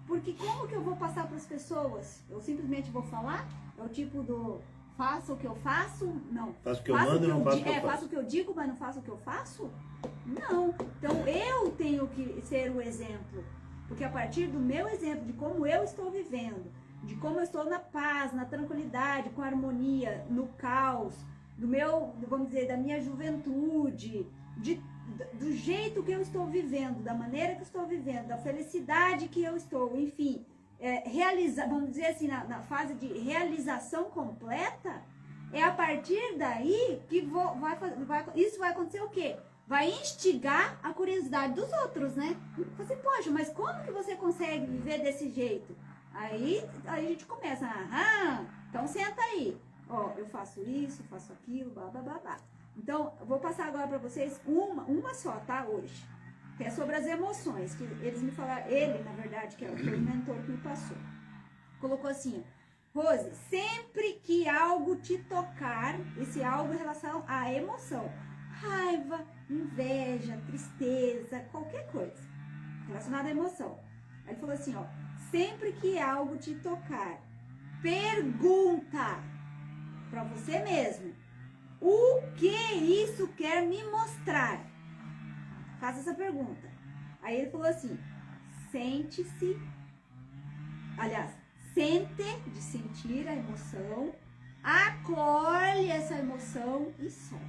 porque como que eu vou passar para as pessoas? Eu simplesmente vou falar? É o tipo do faça o que eu faço? Não. Faço o que eu mando e não faço o que eu faço. Faço o que eu digo, mas não faço o que eu faço? Não. Então eu tenho que ser o exemplo. Porque a partir do meu exemplo, de como eu estou vivendo, de como eu estou na paz, na tranquilidade, com harmonia, no caos, vamos dizer, da minha juventude, do jeito que eu estou vivendo, da maneira que eu estou vivendo, da felicidade que eu estou, enfim, vamos dizer assim, na fase de realização completa, é a partir daí que isso vai acontecer o quê? Vai instigar a curiosidade dos outros, né? Você, poxa, mas como que você consegue viver desse jeito? Aí a gente começa, então senta aí. Ó, eu faço isso, faço aquilo, blá, blá, blá, blá. Então, eu vou passar agora para vocês uma só, tá? Hoje. Que é sobre as emoções. Que eles me falaram, ele, na verdade, que foi o mentor que me passou. Colocou assim, Rose, sempre que algo te tocar, esse algo em relação à emoção, raiva, inveja, tristeza, qualquer coisa relacionada à emoção. Aí ele falou assim, ó, sempre que algo te tocar, pergunta para você mesmo, o que isso quer me mostrar? Faça essa pergunta. Aí ele falou assim, sente, de sentir a emoção, acolhe essa emoção e solta.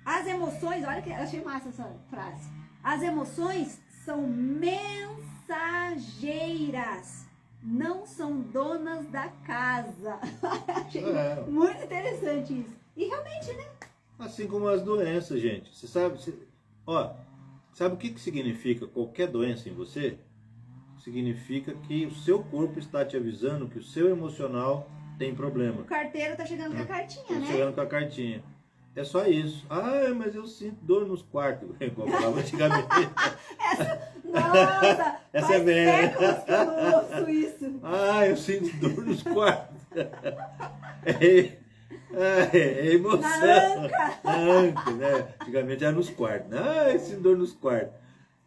As emoções, olha que eu achei massa essa frase. As emoções são mensageiras, não são donas da casa. Achei muito interessante isso. E realmente, né? Assim como as doenças, gente. Você sabe, sabe o que significa qualquer doença em você? Significa que o seu corpo está te avisando que o seu emocional tem problema. O carteiro tá chegando com a cartinha, né? Chegando com a cartinha. É só isso. Ah, mas eu sinto dor nos quartos. Igual eu falava antigamente. Nossa! Essa é velha. Séculos que eu não ouço isso. Ah, eu sinto dor nos quartos. É emoção. Na anca. Na anca, né? Antigamente era nos quartos. Esse dor nos quartos.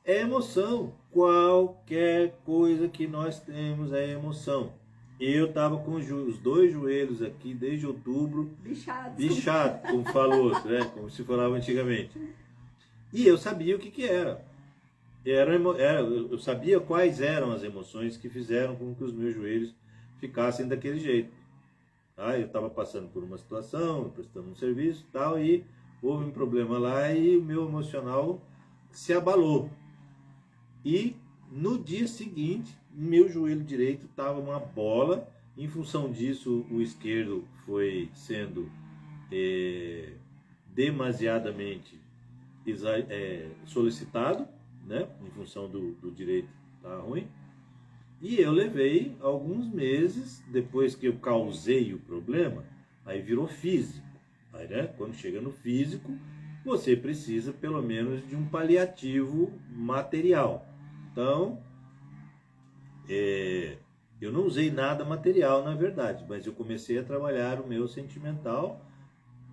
É emoção. Qualquer coisa que nós temos é emoção. Eu tava com os dois joelhos aqui desde outubro, bichado, como falou, né? Como se falava antigamente. E eu sabia o que era. Eu sabia quais eram as emoções que fizeram com que os meus joelhos ficassem daquele jeito. Tá? Eu estava passando por uma situação, prestando um serviço e tal, e houve um problema lá e o meu emocional se abalou. E no dia seguinte, meu joelho direito estava uma bola. Em função disso, o esquerdo foi sendo demasiadamente solicitado, né? Em função do direito estar ruim. E eu levei alguns meses, depois que eu causei o problema, aí virou físico. Aí, né, quando chega no físico, você precisa pelo menos de um paliativo material. Então, eu não usei nada material, na verdade, mas eu comecei a trabalhar o meu sentimental,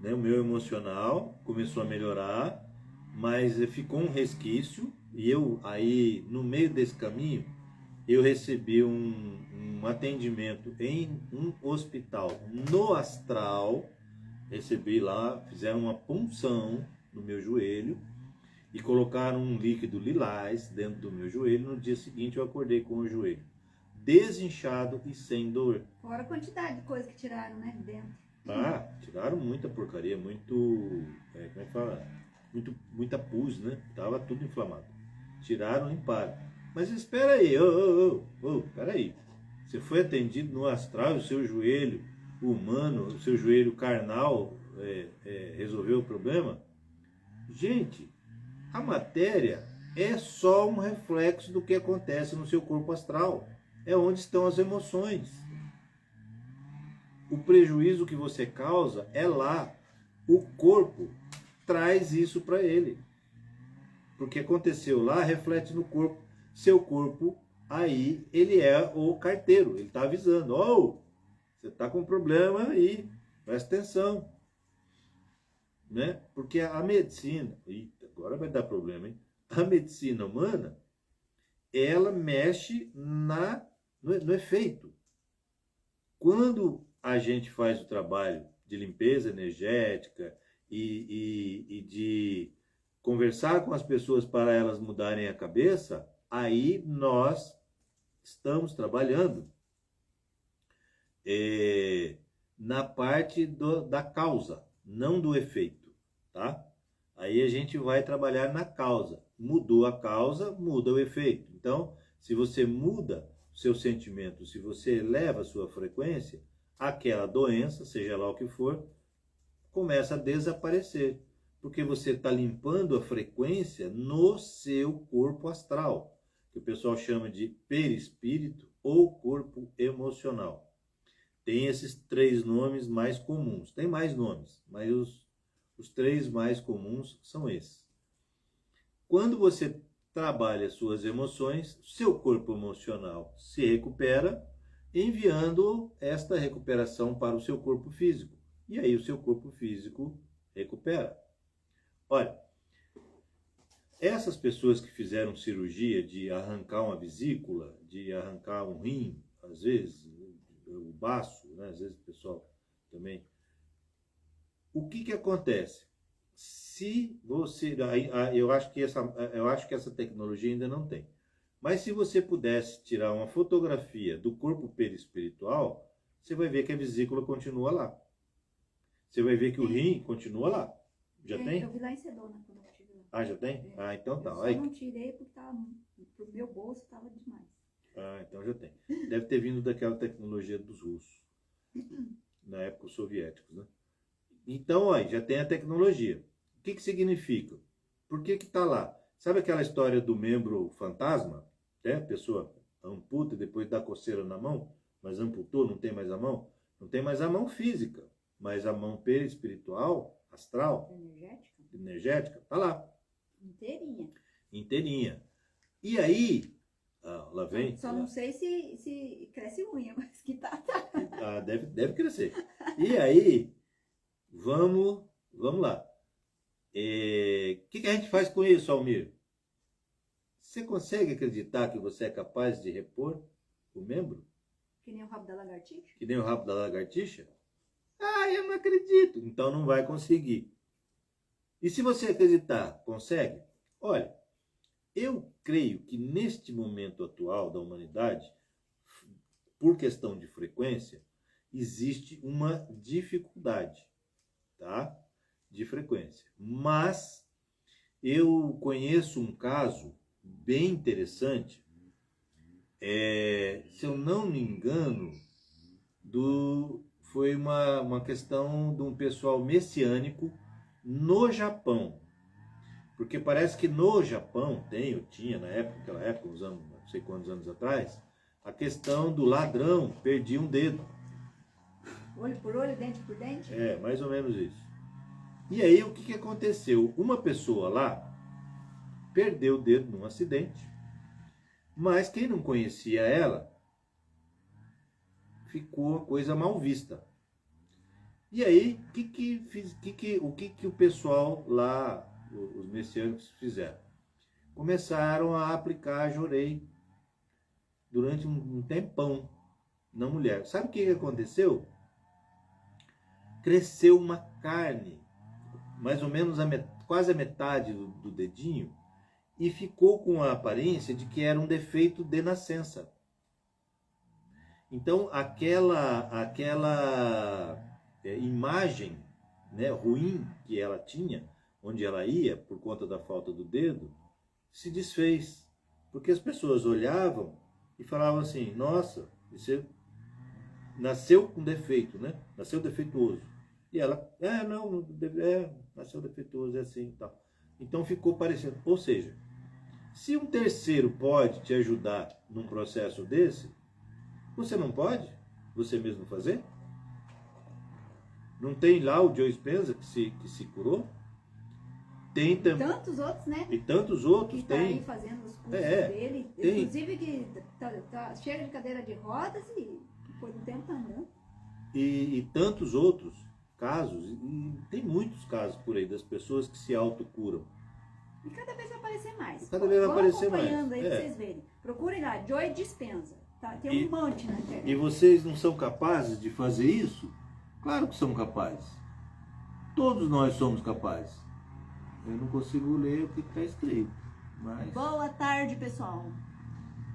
né, o meu emocional, começou a melhorar, mas ficou um resquício, e eu aí, no meio desse caminho, eu recebi um atendimento em um hospital no astral, recebi lá, fizeram uma punção no meu joelho e colocaram um líquido lilás dentro do meu joelho. No dia seguinte eu acordei com o joelho desinchado e sem dor. Fora a quantidade de coisa que tiraram, né, de dentro. Ah, tiraram muita porcaria, muito, como é que fala? Muita pus, né? Tava tudo inflamado. Tiraram, limparam. Mas espera aí, espera aí. Você foi atendido no astral, o seu joelho humano, o seu joelho carnal resolveu o problema? Gente, a matéria é só um reflexo do que acontece no seu corpo astral. É onde estão as emoções. O prejuízo que você causa é lá. O corpo traz isso para ele. Porque aconteceu lá, reflete no corpo. Seu corpo, aí, ele é o carteiro. Ele está avisando. Você está com um problema aí. Presta atenção. Né? Porque a medicina... Eita, agora vai dar problema, hein? A medicina humana, ela mexe no efeito. Quando a gente faz o trabalho de limpeza energética e de conversar com as pessoas para elas mudarem a cabeça, aí nós estamos trabalhando na parte da causa, não do efeito, tá? Aí a gente vai trabalhar na causa. Mudou a causa, muda o efeito. Então, se você muda o seu sentimento, se você eleva a sua frequência, aquela doença, seja lá o que for, começa a desaparecer. Porque você está limpando a frequência no seu corpo astral, que o pessoal chama de perispírito ou corpo emocional. Tem esses 3 nomes mais comuns. Tem mais nomes, mas os 3 mais comuns são esses. Quando você trabalha suas emoções, seu corpo emocional se recupera, enviando esta recuperação para o seu corpo físico. E aí o seu corpo físico recupera. Olha, essas pessoas que fizeram cirurgia de arrancar uma vesícula, de arrancar um rim, às vezes, o baço, né? Às vezes o pessoal também. O que acontece? Se você... Eu acho que essa tecnologia ainda não tem. Mas se você pudesse tirar uma fotografia do corpo perispiritual, você vai ver que a vesícula continua lá. Você vai ver que o rim continua lá. Já tem? Eu vi lá em Sedona quando eu tive lá. Ah, já tem? Ah, então tá. Eu só não tirei porque pro meu bolso estava demais. Ah, então já tem. Deve ter vindo daquela tecnologia dos russos. Na época os soviéticos, né? Então, ó, já tem a tecnologia. O que significa? Por que está lá? Sabe aquela história do membro fantasma? A pessoa amputa e depois dá coceira na mão, mas amputou, não tem mais a mão? Não tem mais a mão física, mas a mão perispiritual, astral, energética, tá lá. Inteirinha. E aí, lá vem... Só não sei se cresce unha, mas que tá. Deve crescer. E aí, Vamos lá. O que a gente faz com isso, Almir? Você consegue acreditar que você é capaz de repor o membro? Que nem o rabo da lagartixa? Que nem o rabo da lagartixa? Ah, eu não acredito. Então não vai conseguir. E se você acreditar, consegue? Olha, eu creio que neste momento atual da humanidade, por questão de frequência, existe uma dificuldade, tá? De frequência. Mas eu conheço um caso bem interessante, se eu não me engano, foi uma questão de um pessoal messiânico no Japão. Porque parece que no Japão tinha na época, naquela época, uns anos, não sei quantos anos atrás, a questão do ladrão perdia um dedo. Olho por olho, dente por dente? É, mais ou menos isso. E aí o que aconteceu? Uma pessoa lá perdeu o dedo num acidente, mas quem não conhecia ela ficou a coisa mal vista. E aí, o que o pessoal lá, os messiânicos, fizeram? Começaram a aplicar jorei durante um tempão na mulher. Sabe o que aconteceu? Cresceu uma carne, mais ou menos quase a metade do dedinho, e ficou com a aparência de que era um defeito de nascença. Então, aquela imagem, né, ruim que ela tinha, onde ela ia, por conta da falta do dedo, se desfez. Porque as pessoas olhavam e falavam assim, nossa, você nasceu com defeito, né? Nasceu defeituoso. E ela, nasceu defeituoso, é assim e tal. Então ficou parecendo. Ou seja, se um terceiro pode te ajudar num processo desse, você não pode você mesmo fazer? Não tem lá o Joe Dispenza que se curou? Tem também. Tantos outros, né? E tantos outros que tá tem. aí fazendo os cursos dele. Tem. Inclusive que chega de cadeira de rodas e depois do tempo tá andando. E tantos outros casos, e tem muitos casos por aí das pessoas que se autocuram. E cada vez vai aparecer mais. Cada vez vai aparecer mais. Acompanhando aí pra vocês verem. Procurem lá, Joe Dispenza. Tá? Tem um monte na internet. E vocês não são capazes de fazer isso? Claro que são capazes. Todos nós somos capazes. Eu não consigo ler o que está escrito. Mas... Boa tarde, pessoal.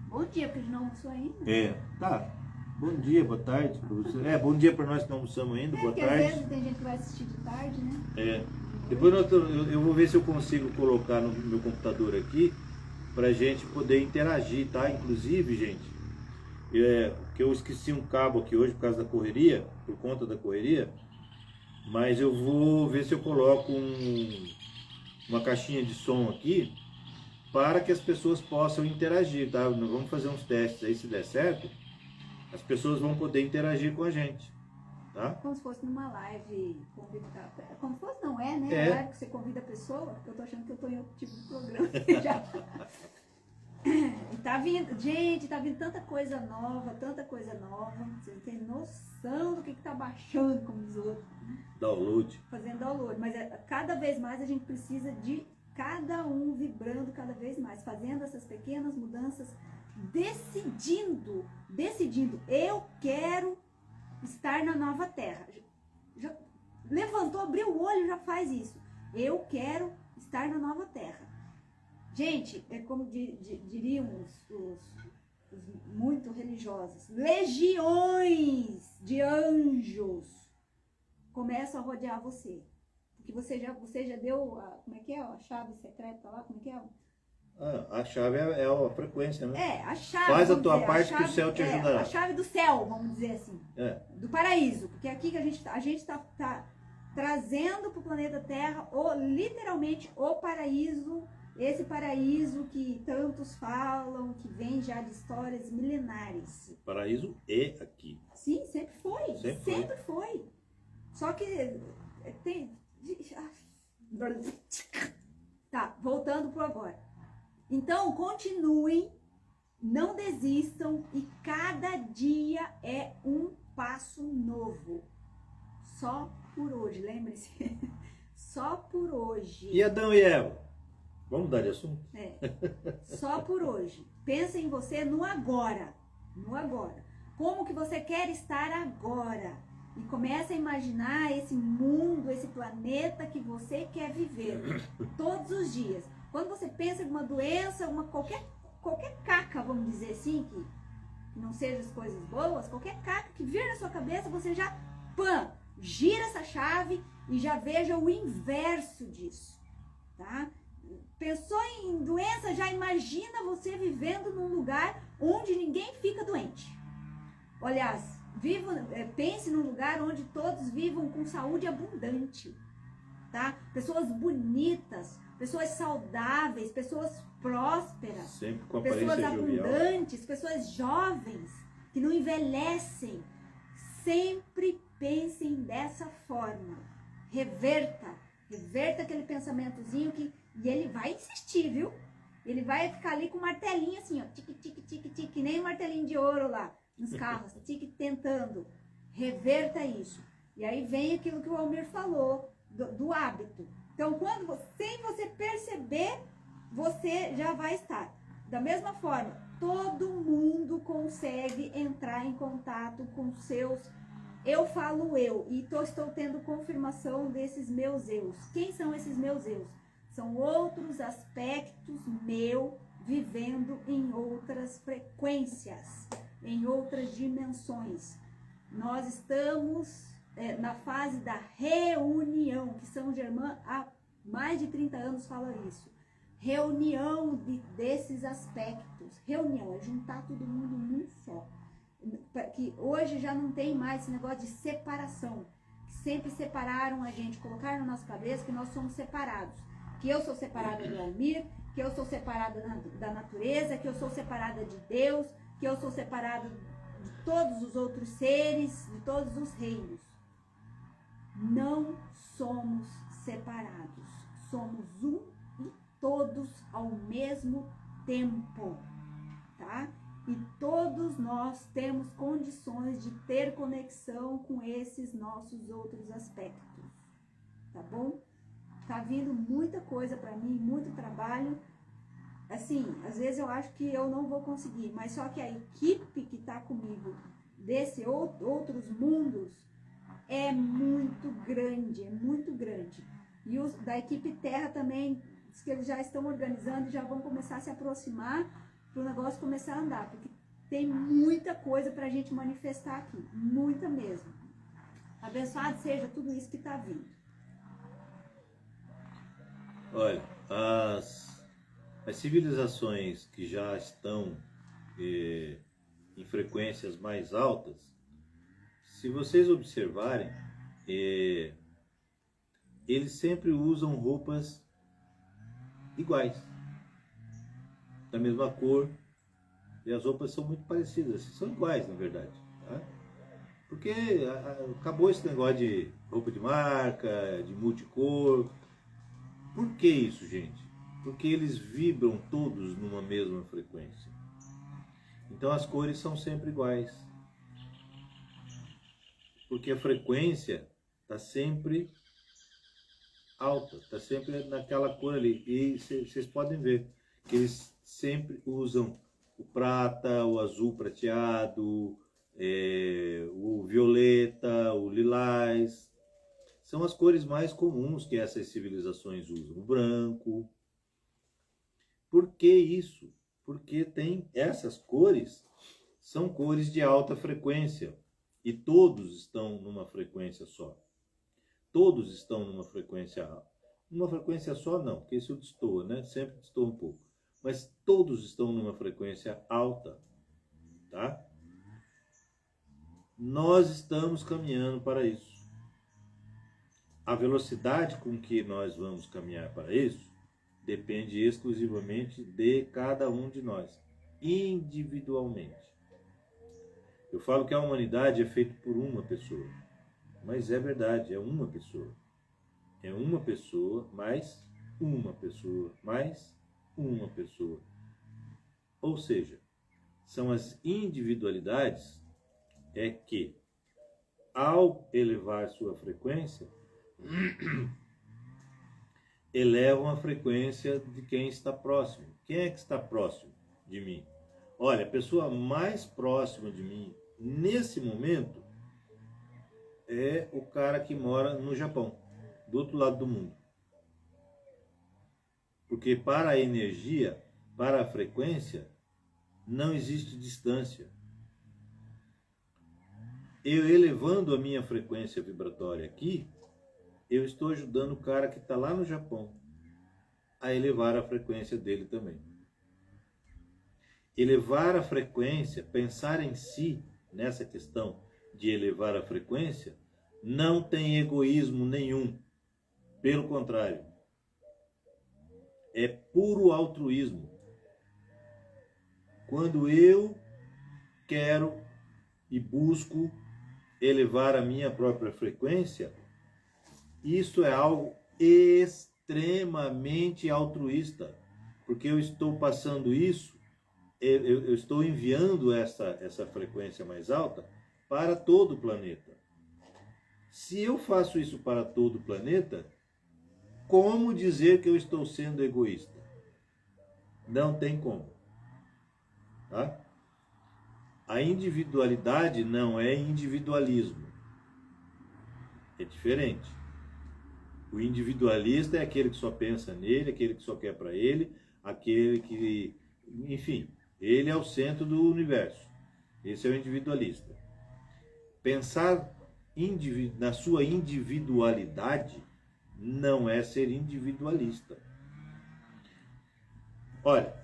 Bom dia, porque a gente não almoçou ainda. Tá. Bom dia, boa tarde para você. Bom dia para nós que não almoçamos ainda, boa tarde. Às vezes tem gente que vai assistir de tarde, né? Depois eu vou ver se eu consigo colocar no meu computador aqui para a gente poder interagir, tá? Inclusive, gente, que eu esqueci um cabo aqui hoje por causa da correria, por conta da correria, mas eu vou ver se eu coloco uma caixinha de som aqui para que as pessoas possam interagir, tá? Nós vamos fazer uns testes aí, se der certo, as pessoas vão poder interagir com a gente, tá? Como se fosse numa live, como se fosse, não é, né? É. Live que você convida a pessoa, eu tô achando que eu tô em outro tipo de programa já. E tá vindo, gente, tá vindo tanta coisa nova, você não tem noção do que tá baixando, como diz o outro. Download. Fazendo download, mas cada vez mais a gente precisa de cada um vibrando cada vez mais, fazendo essas pequenas mudanças, decidindo, eu quero estar na nova terra. Já levantou, abriu o olho, já faz isso. Eu quero estar na nova terra. Gente, é como diriam os muito religiosos, legiões de anjos começam a rodear você. Porque você já deu, como é que é, a chave secreta lá, como é que é? A chave é a frequência, né? A chave. Faz a tua parte que o céu te ajudará. A chave do céu, vamos dizer assim. Do paraíso. Porque aqui que a gente tá trazendo para o planeta Terra, literalmente, o paraíso. Esse paraíso que tantos falam, que vem já de histórias milenares. O paraíso é aqui. Sim, sempre foi. Sempre foi. Só que tem... Tá, voltando pro agora. Então, continuem, não desistam e cada dia é um passo novo. Só por hoje, lembre-se. Só por hoje. E Adão e Eva? Vamos mudar de assunto? Só por hoje. Pensa em você no agora. No agora. Como que você quer estar agora? E começa a imaginar esse mundo, esse planeta que você quer viver todos os dias. Quando você pensa em uma doença, qualquer caca, vamos dizer assim, que não seja as coisas boas, qualquer caca que vir na sua cabeça, você já, gira essa chave e já veja o inverso disso, tá? Pensou em doença, já imagina você vivendo num lugar onde ninguém fica doente. Aliás, pense num lugar onde todos vivam com saúde abundante, tá? Pessoas bonitas, pessoas saudáveis, pessoas prósperas, sempre com pessoas aparência jovial, abundantes, pessoas jovens, que não envelhecem. Sempre pensem dessa forma. Reverta aquele pensamentozinho e ele vai insistir, viu? Ele vai ficar ali com o martelinho assim, ó, tique, tique, tique, tique, que nem o martelinho de ouro lá nos carros, tique, tentando. Reverta isso. E aí vem aquilo que o Almir falou, do hábito. Então, sem você perceber, você já vai estar. Da mesma forma, todo mundo consegue entrar em contato com seus... Eu falo eu, e estou tendo confirmação desses meus eus. Quem são esses meus eus? São outros aspectos meu vivendo em outras frequências, em outras dimensões. Nós estamos na fase da reunião, que São Germain há mais de 30 anos fala isso. Reunião desses aspectos. Reunião é juntar todo mundo num só. Que hoje já não tem mais esse negócio de separação. Sempre separaram a gente, colocaram na nossa cabeça que nós somos separados. Que eu sou separada do Almir, que eu sou separada da natureza, que eu sou separada de Deus, que eu sou separada de todos os outros seres, de todos os reinos. Não somos separados. Somos um e todos ao mesmo tempo, tá? E todos nós temos condições de ter conexão com esses nossos outros aspectos, tá bom? Tá vindo muita coisa para mim, muito trabalho. Assim, às vezes eu acho que eu não vou conseguir, mas só que a equipe que tá comigo desse outros mundos é muito grande, é muito grande. E os da equipe Terra também, diz que eles já estão organizando e já vão começar a se aproximar para o negócio começar a andar, porque tem muita coisa para a gente manifestar aqui, muita mesmo. Abençoado seja tudo isso que está vindo. Olha, as civilizações que já estão em frequências mais altas, se vocês observarem, eles sempre usam roupas iguais, da mesma cor, e as roupas são muito parecidas, são iguais na verdade, tá? Porque acabou esse negócio de roupa de marca, de multicor. Por que isso, gente? Porque eles vibram todos numa mesma frequência. Então as cores são sempre iguais. Porque a frequência está sempre alta, está sempre naquela cor ali. E vocês podem ver que eles sempre usam o prata, o azul prateado, o violeta, o lilás. São as cores mais comuns que essas civilizações usam. O branco. Por que isso? Porque tem essas cores, são cores de alta frequência. E todos estão numa frequência só. Todos estão numa frequência alta. Numa frequência só não, porque isso destoa, né? Sempre destoa um pouco. Mas todos estão numa frequência alta, tá? Nós estamos caminhando para isso. A velocidade com que nós vamos caminhar para isso depende exclusivamente de cada um de nós, individualmente. Eu falo que a humanidade é feita por uma pessoa, mas é verdade, é uma pessoa. É uma pessoa, mais uma pessoa, mais uma pessoa. Ou seja, são as individualidades que ao elevar sua frequência, elevam a frequência de quem está próximo. Quem é que está próximo de mim? Olha, a pessoa mais próxima de mim, nesse momento, é o cara que mora no Japão, do outro lado do mundo. Porque para a energia, para a frequência, não existe distância. Eu elevando a minha frequência vibratória aqui, eu estou ajudando o cara que está lá no Japão a elevar a frequência dele também. Elevar a frequência, pensar em si, nessa questão de elevar a frequência, não tem egoísmo nenhum. Pelo contrário, é puro altruísmo. Quando eu quero e busco elevar a minha própria frequência, isso é algo extremamente altruísta, porque eu estou passando isso, eu estou enviando essa frequência mais alta para todo o planeta. Se eu faço isso para todo o planeta, como dizer que eu estou sendo egoísta? Não tem como. Tá? A individualidade não é individualismo. É diferente. O individualista é aquele que só pensa nele, aquele que só quer para ele, aquele que, enfim, ele é o centro do universo. Esse é o individualista. Pensar na sua individualidade não é ser individualista. Olha,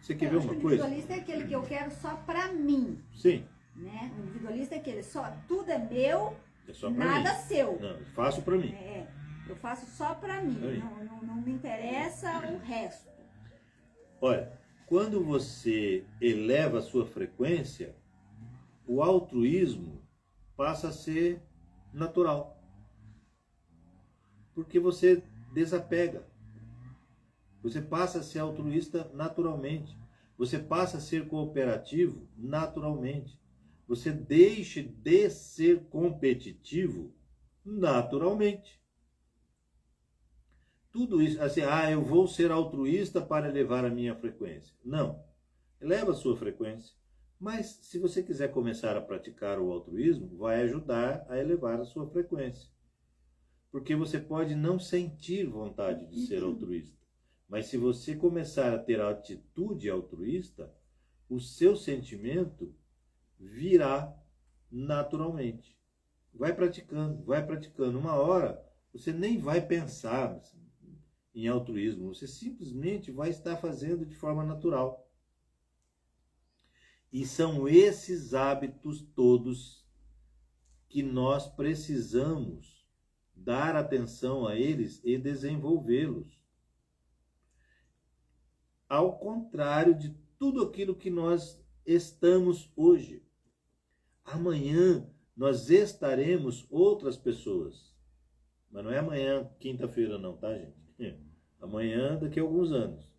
você quer ver uma coisa? O individualista é aquele que eu quero só pra mim. Sim. Né? O individualista é aquele tudo é meu, é só pra nada mim. seu. Não, eu faço pra mim. Eu faço só pra mim. Não me interessa o resto. Olha, quando você eleva a sua frequência, o altruísmo passa a ser natural. Porque você desapega. Você passa a ser altruísta naturalmente. Você passa a ser cooperativo naturalmente. Você deixa de ser competitivo naturalmente. Tudo isso, assim, eu vou ser altruísta para elevar a minha frequência. Não. Eleva a sua frequência. Mas se você quiser começar a praticar o altruísmo, vai ajudar a elevar a sua frequência. Porque você pode não sentir vontade de ser altruísta. Mas se você começar a ter a atitude altruísta, o seu sentimento virá naturalmente. Vai praticando, vai praticando. Uma hora, você nem vai pensar em altruísmo. Você simplesmente vai estar fazendo de forma natural. E são esses hábitos todos que nós precisamos dar atenção a eles e desenvolvê-los. Ao contrário de tudo aquilo que nós estamos hoje. Amanhã nós estaremos outras pessoas. Mas não é amanhã, quinta-feira não, tá, gente? Amanhã, daqui a alguns anos.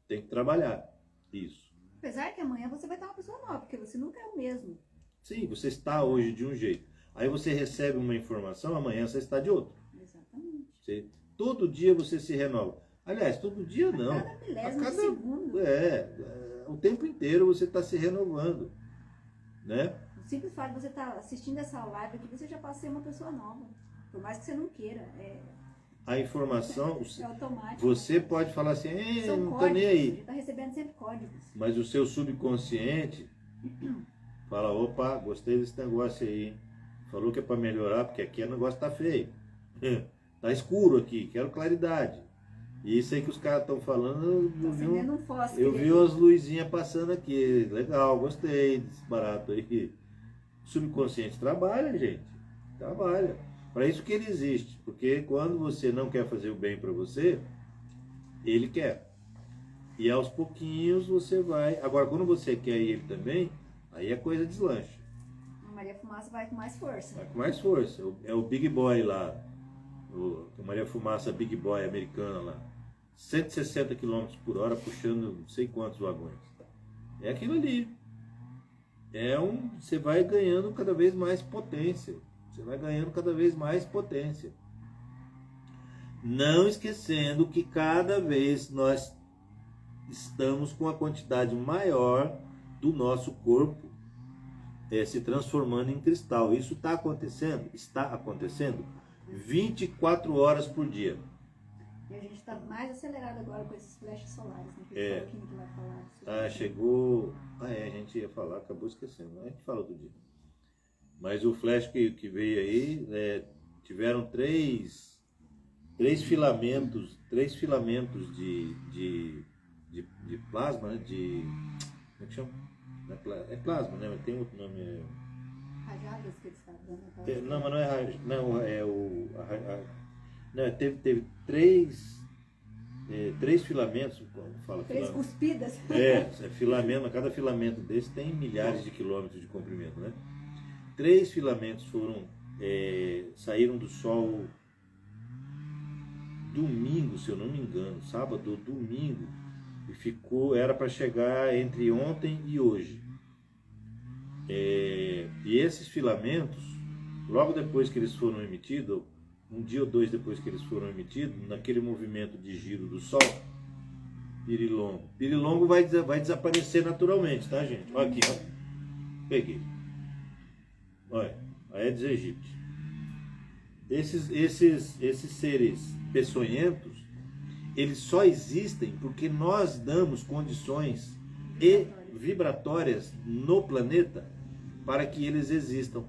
Tem que trabalhar isso. Apesar que amanhã você vai estar uma pessoa nova, porque você nunca é o mesmo. Sim, você está hoje de um jeito. Aí você recebe uma informação, amanhã você está de outro. Exatamente. Todo dia você se renova. Aliás, todo dia não. A cada milésimo de segundo. O tempo inteiro você está se renovando. Né? O simples fato de você estar assistindo essa live aqui, você já passa a ser uma pessoa nova. Por mais que você não queira. A informação, é automático. você pode falar assim, São não códigos, tô nem aí. A gente está recebendo sempre códigos. Mas o seu subconsciente fala, opa, gostei desse negócio aí, hein? Falou que é para melhorar, porque aqui o negócio tá feio. Tá escuro aqui, quero claridade. E isso aí que os caras estão falando, eu vi umas luzinhas passando aqui. Legal, gostei desse barato aí. O subconsciente trabalha, gente. Trabalha. Para isso que ele existe. Porque quando você não quer fazer o bem para você, ele quer. E aos pouquinhos você vai. Agora, quando você quer ele também, aí a coisa deslancha. A Maria Fumaça vai com mais força. Vai com mais força. É o Big Boy lá. A Maria Fumaça Big Boy americana lá. 160 km por hora puxando não sei quantos vagões. É aquilo ali. Você vai ganhando cada vez mais potência. Você vai ganhando cada vez mais potência. Não esquecendo que cada vez nós estamos com a quantidade maior do nosso corpo se transformando em cristal. Isso está acontecendo? Está acontecendo 24 horas por dia. E a gente está mais acelerado agora com esses flashes solares, né? Que que vai falar sobre chegou... a gente ia falar, acabou esquecendo. A gente fala outro dia. Mas o flash que veio aí, tiveram três filamentos de plasma, né? Como é que chama? É plasma, né? Mas tem outro nome. rajadas que eles estavam dando. Não, mas não é rajada. Não, é o... Não, teve três filamentos, como fala? Três cuspidas. Filamento, cada filamento desse tem milhares de quilômetros de comprimento, né? 3 filamentos saíram do Sol domingo, se eu não me engano, sábado ou domingo, e era para chegar entre ontem e hoje. E esses filamentos, logo depois que eles foram emitidos, um dia ou dois depois que eles foram emitidos, naquele movimento de giro do Sol, Pirilongo vai desaparecer naturalmente, tá, gente? Olha aqui, ó. Peguei. Olha, Aedes aegypti. Esses seres peçonhentos, eles só existem porque nós damos condições vibratórias no planeta para que eles existam.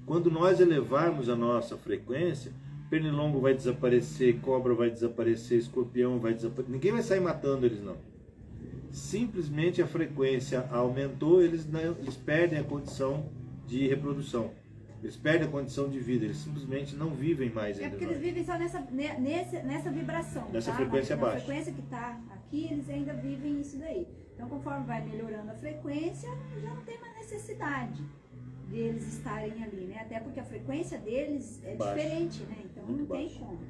Quando nós elevarmos a nossa frequência, pernilongo vai desaparecer, cobra vai desaparecer, escorpião vai desaparecer. Ninguém vai sair matando eles, não. Simplesmente a frequência aumentou, eles perdem a condição de reprodução. Eles perdem a condição de vida, eles simplesmente não vivem mais. Porque eles vivem só nessa vibração. Nessa tá? frequência baixa. Na frequência que está aqui, eles ainda vivem isso daí. Então, conforme vai melhorando a frequência, já não tem mais necessidade de eles estarem ali, né? Até porque a frequência deles é baixa. Diferente, né? Então Muito não tem baixa. como.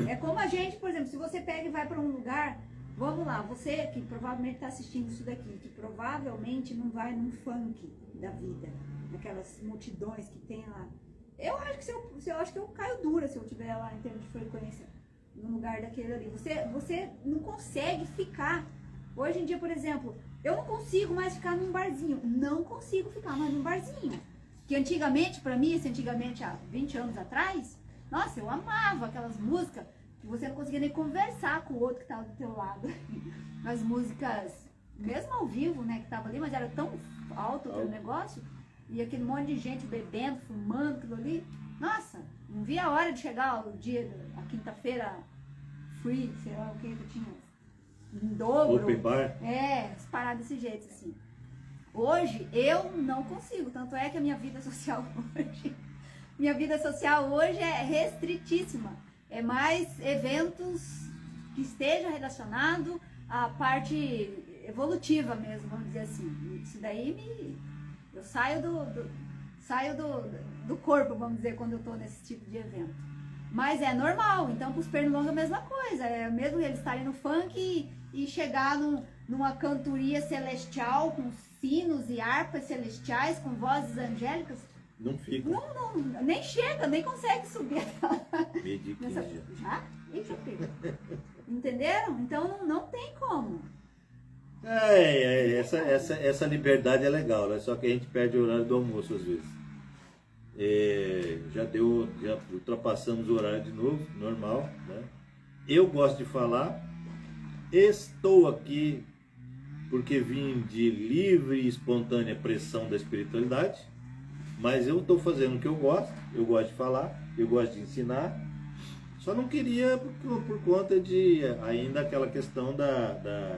É como a gente, por exemplo, se você pega e vai para um lugar, vamos lá, você que provavelmente está assistindo isso daqui, que provavelmente não vai num funk da vida, naquelas multidões que tem lá. Eu acho que eu caio dura se eu estiver lá em termos de frequência, no lugar daquele ali. Você não consegue ficar. Hoje em dia, por exemplo, eu não consigo mais ficar num barzinho. Não consigo ficar mais num barzinho. Que antigamente, pra mim, há 20 anos atrás, nossa, eu amava aquelas músicas que você não conseguia nem conversar com o outro que estava do teu lado. As músicas, mesmo ao vivo, né, que estava ali, mas era tão alto o negócio, e aquele monte de gente bebendo, fumando, aquilo ali. Nossa, não via a hora de chegar o dia, a quinta-feira free, sei lá o que tinha. Em dobro. Open bar. Parar desse jeito, assim. Hoje, eu não consigo. Tanto é que a minha vida social hoje é restritíssima. É mais eventos que estejam relacionados à parte evolutiva mesmo, vamos dizer assim. Isso daí eu saio do corpo, vamos dizer, quando eu estou nesse tipo de evento. Mas é normal, então para os pernilongos é a mesma coisa. É mesmo eles estarem no funk e chegar numa cantoria celestial com sinos e harpas celestiais, com vozes angélicas. Não fica. Não, nem chega, nem consegue subir. Meio de 15 dias. Já? Eita, pega. Entenderam? Então não tem como. Essa liberdade é legal, né? Só que a gente perde o horário do almoço às vezes. Já ultrapassamos o horário de novo, normal, né? Eu gosto de falar, estou aqui porque vim de livre e espontânea pressão da espiritualidade, mas eu estou fazendo o que eu gosto de falar, eu gosto de ensinar, só não queria por conta de ainda aquela questão da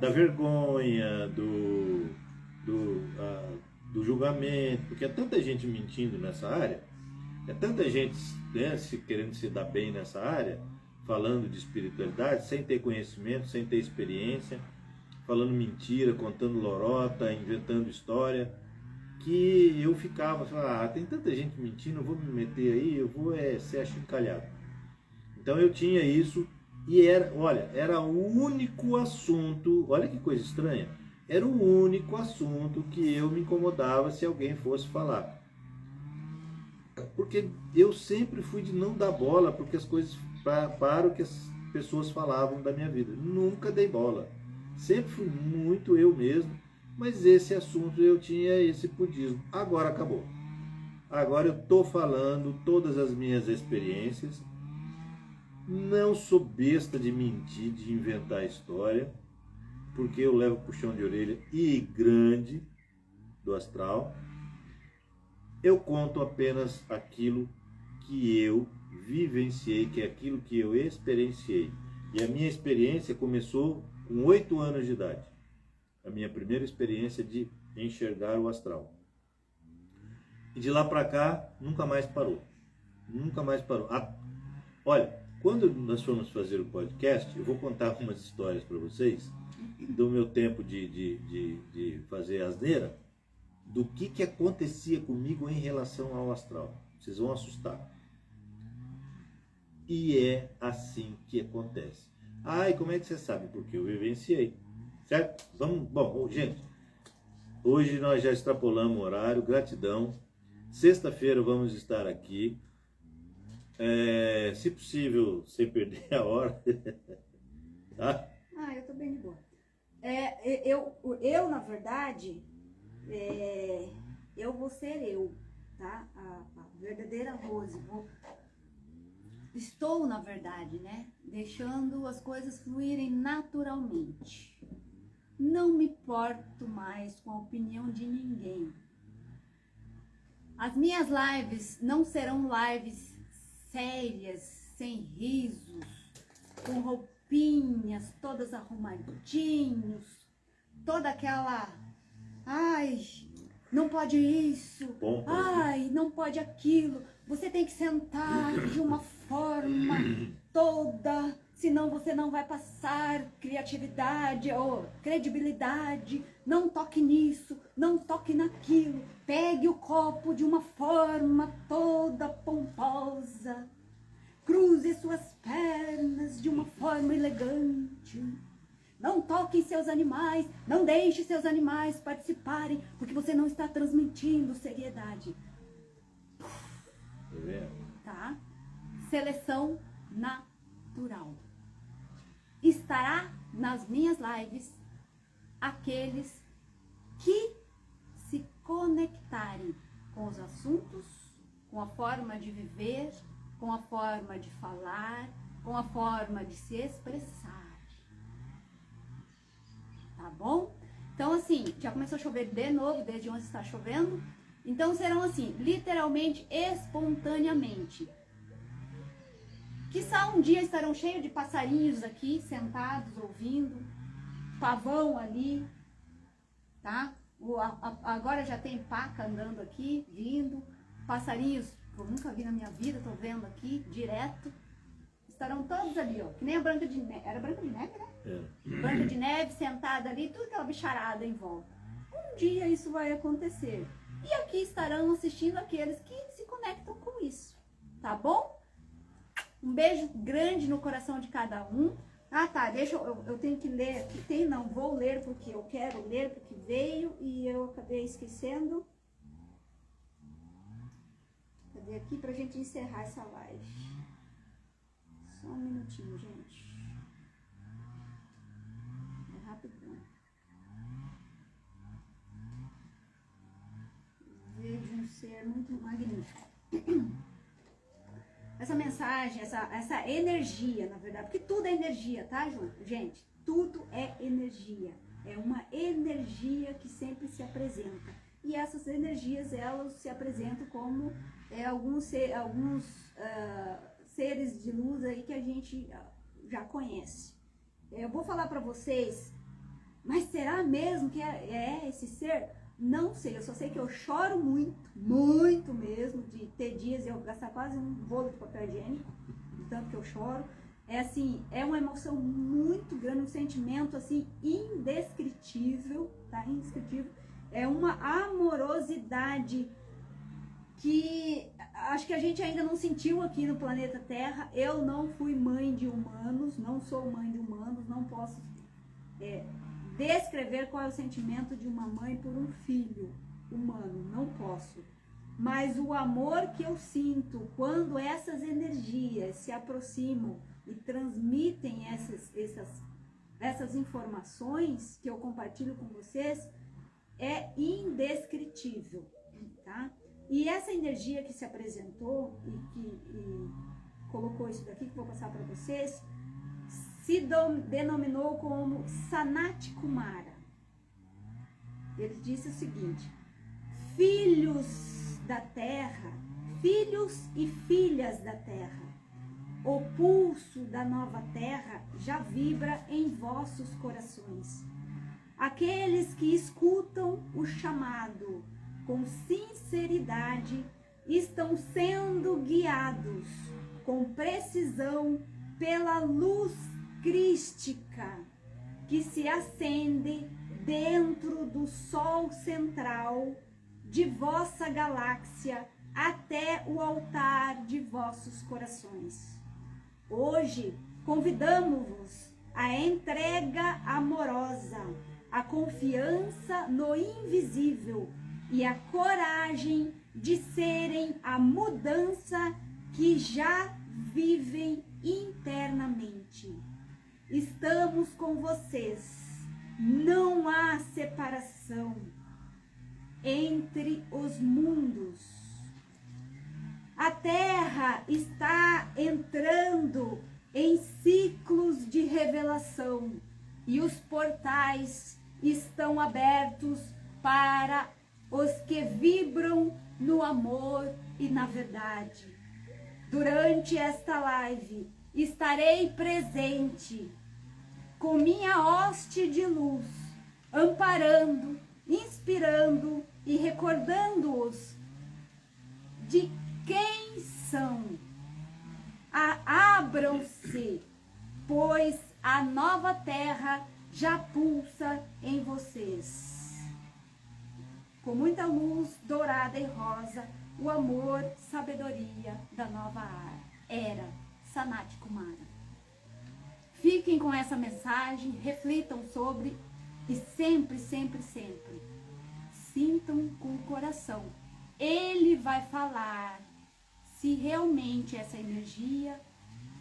vergonha, do julgamento, porque é tanta gente mentindo nessa área, é tanta gente, né, querendo se dar bem nessa área, falando de espiritualidade, sem ter conhecimento, sem ter experiência, falando mentira, contando lorota, inventando história, que eu falava, tem tanta gente mentindo, eu vou me meter aí, eu vou ser achincalhado. Então eu tinha isso, e era o único assunto, olha que coisa estranha, Era o único assunto que eu me incomodava se alguém fosse falar. Porque eu sempre fui de não dar bola porque as coisas para o que as pessoas falavam da minha vida. Nunca dei bola. Sempre fui muito eu mesmo, mas esse assunto eu tinha esse pudismo. Agora acabou. Agora eu estou falando todas as minhas experiências. Não sou besta de mentir, de inventar história, porque eu levo puxão de orelha e grande do astral. Eu conto apenas aquilo que eu vivenciei, que é aquilo que eu experienciei. E a minha experiência começou com 8 anos de idade. A minha primeira experiência de enxergar o astral. E de lá para cá, nunca mais parou. Nunca mais parou. Olha, quando nós formos fazer o podcast, eu vou contar algumas histórias para vocês do meu tempo de fazer asneira, do que acontecia comigo em relação ao astral. Vocês vão assustar. E é assim que acontece. E como é que você sabe? Porque eu vivenciei. Certo? Bom, gente, hoje nós já extrapolamos o horário, gratidão. Sexta-feira vamos estar aqui. Se possível, sem perder a hora. Tá? Eu tô bem de boa. Na verdade, eu vou ser eu, tá? A verdadeira Rose. Estou, na verdade, né? Deixando as coisas fluírem naturalmente. Não me importo mais com a opinião de ninguém. As minhas lives não serão lives sérias, sem risos, com roupinhas, todas arrumadinhos, toda aquela, não pode isso, não pode aquilo, você tem que sentar de uma forma toda, senão você não vai passar criatividade ou credibilidade, não toque nisso, não toque naquilo, pegue o copo de uma forma toda pomposa, cruze suas pernas de uma forma elegante, não toque em seus animais, não deixe seus animais participarem, porque você não está transmitindo seriedade. Tá? Seleção natural. Estará nas minhas lives aqueles que se conectarem com os assuntos, com a forma de viver, com a forma de falar, com a forma de se expressar. Tá bom? Então, assim, já começou a chover de novo, desde onde está chovendo. Então, serão assim, literalmente, espontaneamente. Quizá um dia estarão cheios de passarinhos aqui, sentados, ouvindo. Pavão ali, tá? Agora já tem paca andando aqui, vindo. Passarinhos que eu nunca vi na minha vida, tô vendo aqui, direto. Estarão todos ali, ó. Que nem a Branca de Neve. Era Branca de Neve, né? Branca de Neve, sentada ali, tudo aquela bicharada em volta. Um dia isso vai acontecer. E aqui estarão assistindo aqueles que se conectam com isso. Tá bom? Um beijo grande no coração de cada um. Tá, eu tenho que ler aqui. Vou ler porque eu quero ler, porque veio e eu acabei esquecendo. Cadê aqui pra gente encerrar essa live? Só um minutinho, gente. É rapidão. Vejo um ser muito magnífico. Essa mensagem, essa energia, na verdade, porque tudo é energia, tá, gente? Tudo é energia. É uma energia que sempre se apresenta. E essas energias, elas se apresentam como alguns seres de luz aí que a gente já conhece. Eu vou falar para vocês, mas será mesmo que é esse ser? Não sei, eu só sei que eu choro muito, muito mesmo, de ter dias e eu gastar quase um bolo de papel higiênico, de tanto que eu choro. É assim, é uma emoção muito grande, um sentimento assim indescritível, tá? Indescritível. É uma amorosidade que acho que a gente ainda não sentiu aqui no planeta Terra. Eu não fui mãe de humanos, não sou mãe de humanos, não posso descrever qual é o sentimento de uma mãe por um filho humano, não posso. Mas o amor que eu sinto quando essas energias se aproximam e transmitem essas informações que eu compartilho com vocês é indescritível, tá? E essa energia que se apresentou e colocou isso daqui que eu vou passar para vocês, se denominou como Sanat Kumara. Ele disse o seguinte: filhos da terra, filhos e filhas da terra, o pulso da nova terra já vibra em vossos corações. Aqueles que escutam o chamado com sinceridade estão sendo guiados com precisão pela luz crística que se acende dentro do sol central de vossa galáxia até o altar de vossos corações. Hoje convidamos-vos à entrega amorosa, a confiança no invisível e a coragem de serem a mudança que já vivem internamente. Estamos com vocês. Não há separação entre os mundos. A Terra está entrando em ciclos de revelação e os portais estão abertos para os que vibram no amor e na verdade. Durante esta live estarei presente com minha hoste de luz, amparando, inspirando e recordando-os de quem são. Abram-se, pois a nova terra já pulsa em vocês. Com muita luz dourada e rosa, o amor, sabedoria da nova era. Sanat Kumara. Fiquem com essa mensagem, reflitam sobre e sempre, sempre, sempre sintam com o coração. Ele vai falar se realmente essa energia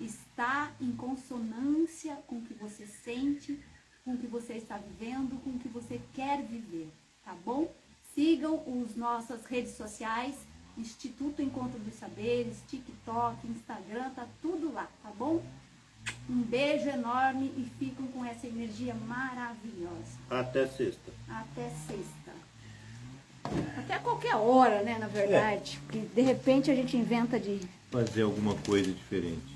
está em consonância com o que você sente, com o que você está vivendo, com o que você quer viver, tá bom? Sigam as nossas redes sociais, Instituto Encontro dos Saberes, TikTok, Instagram, tá tudo lá, tá bom? Um beijo enorme e ficam com essa energia maravilhosa. Até sexta. Até sexta. Até qualquer hora, né, na verdade. Porque de repente a gente inventa de fazer alguma coisa diferente.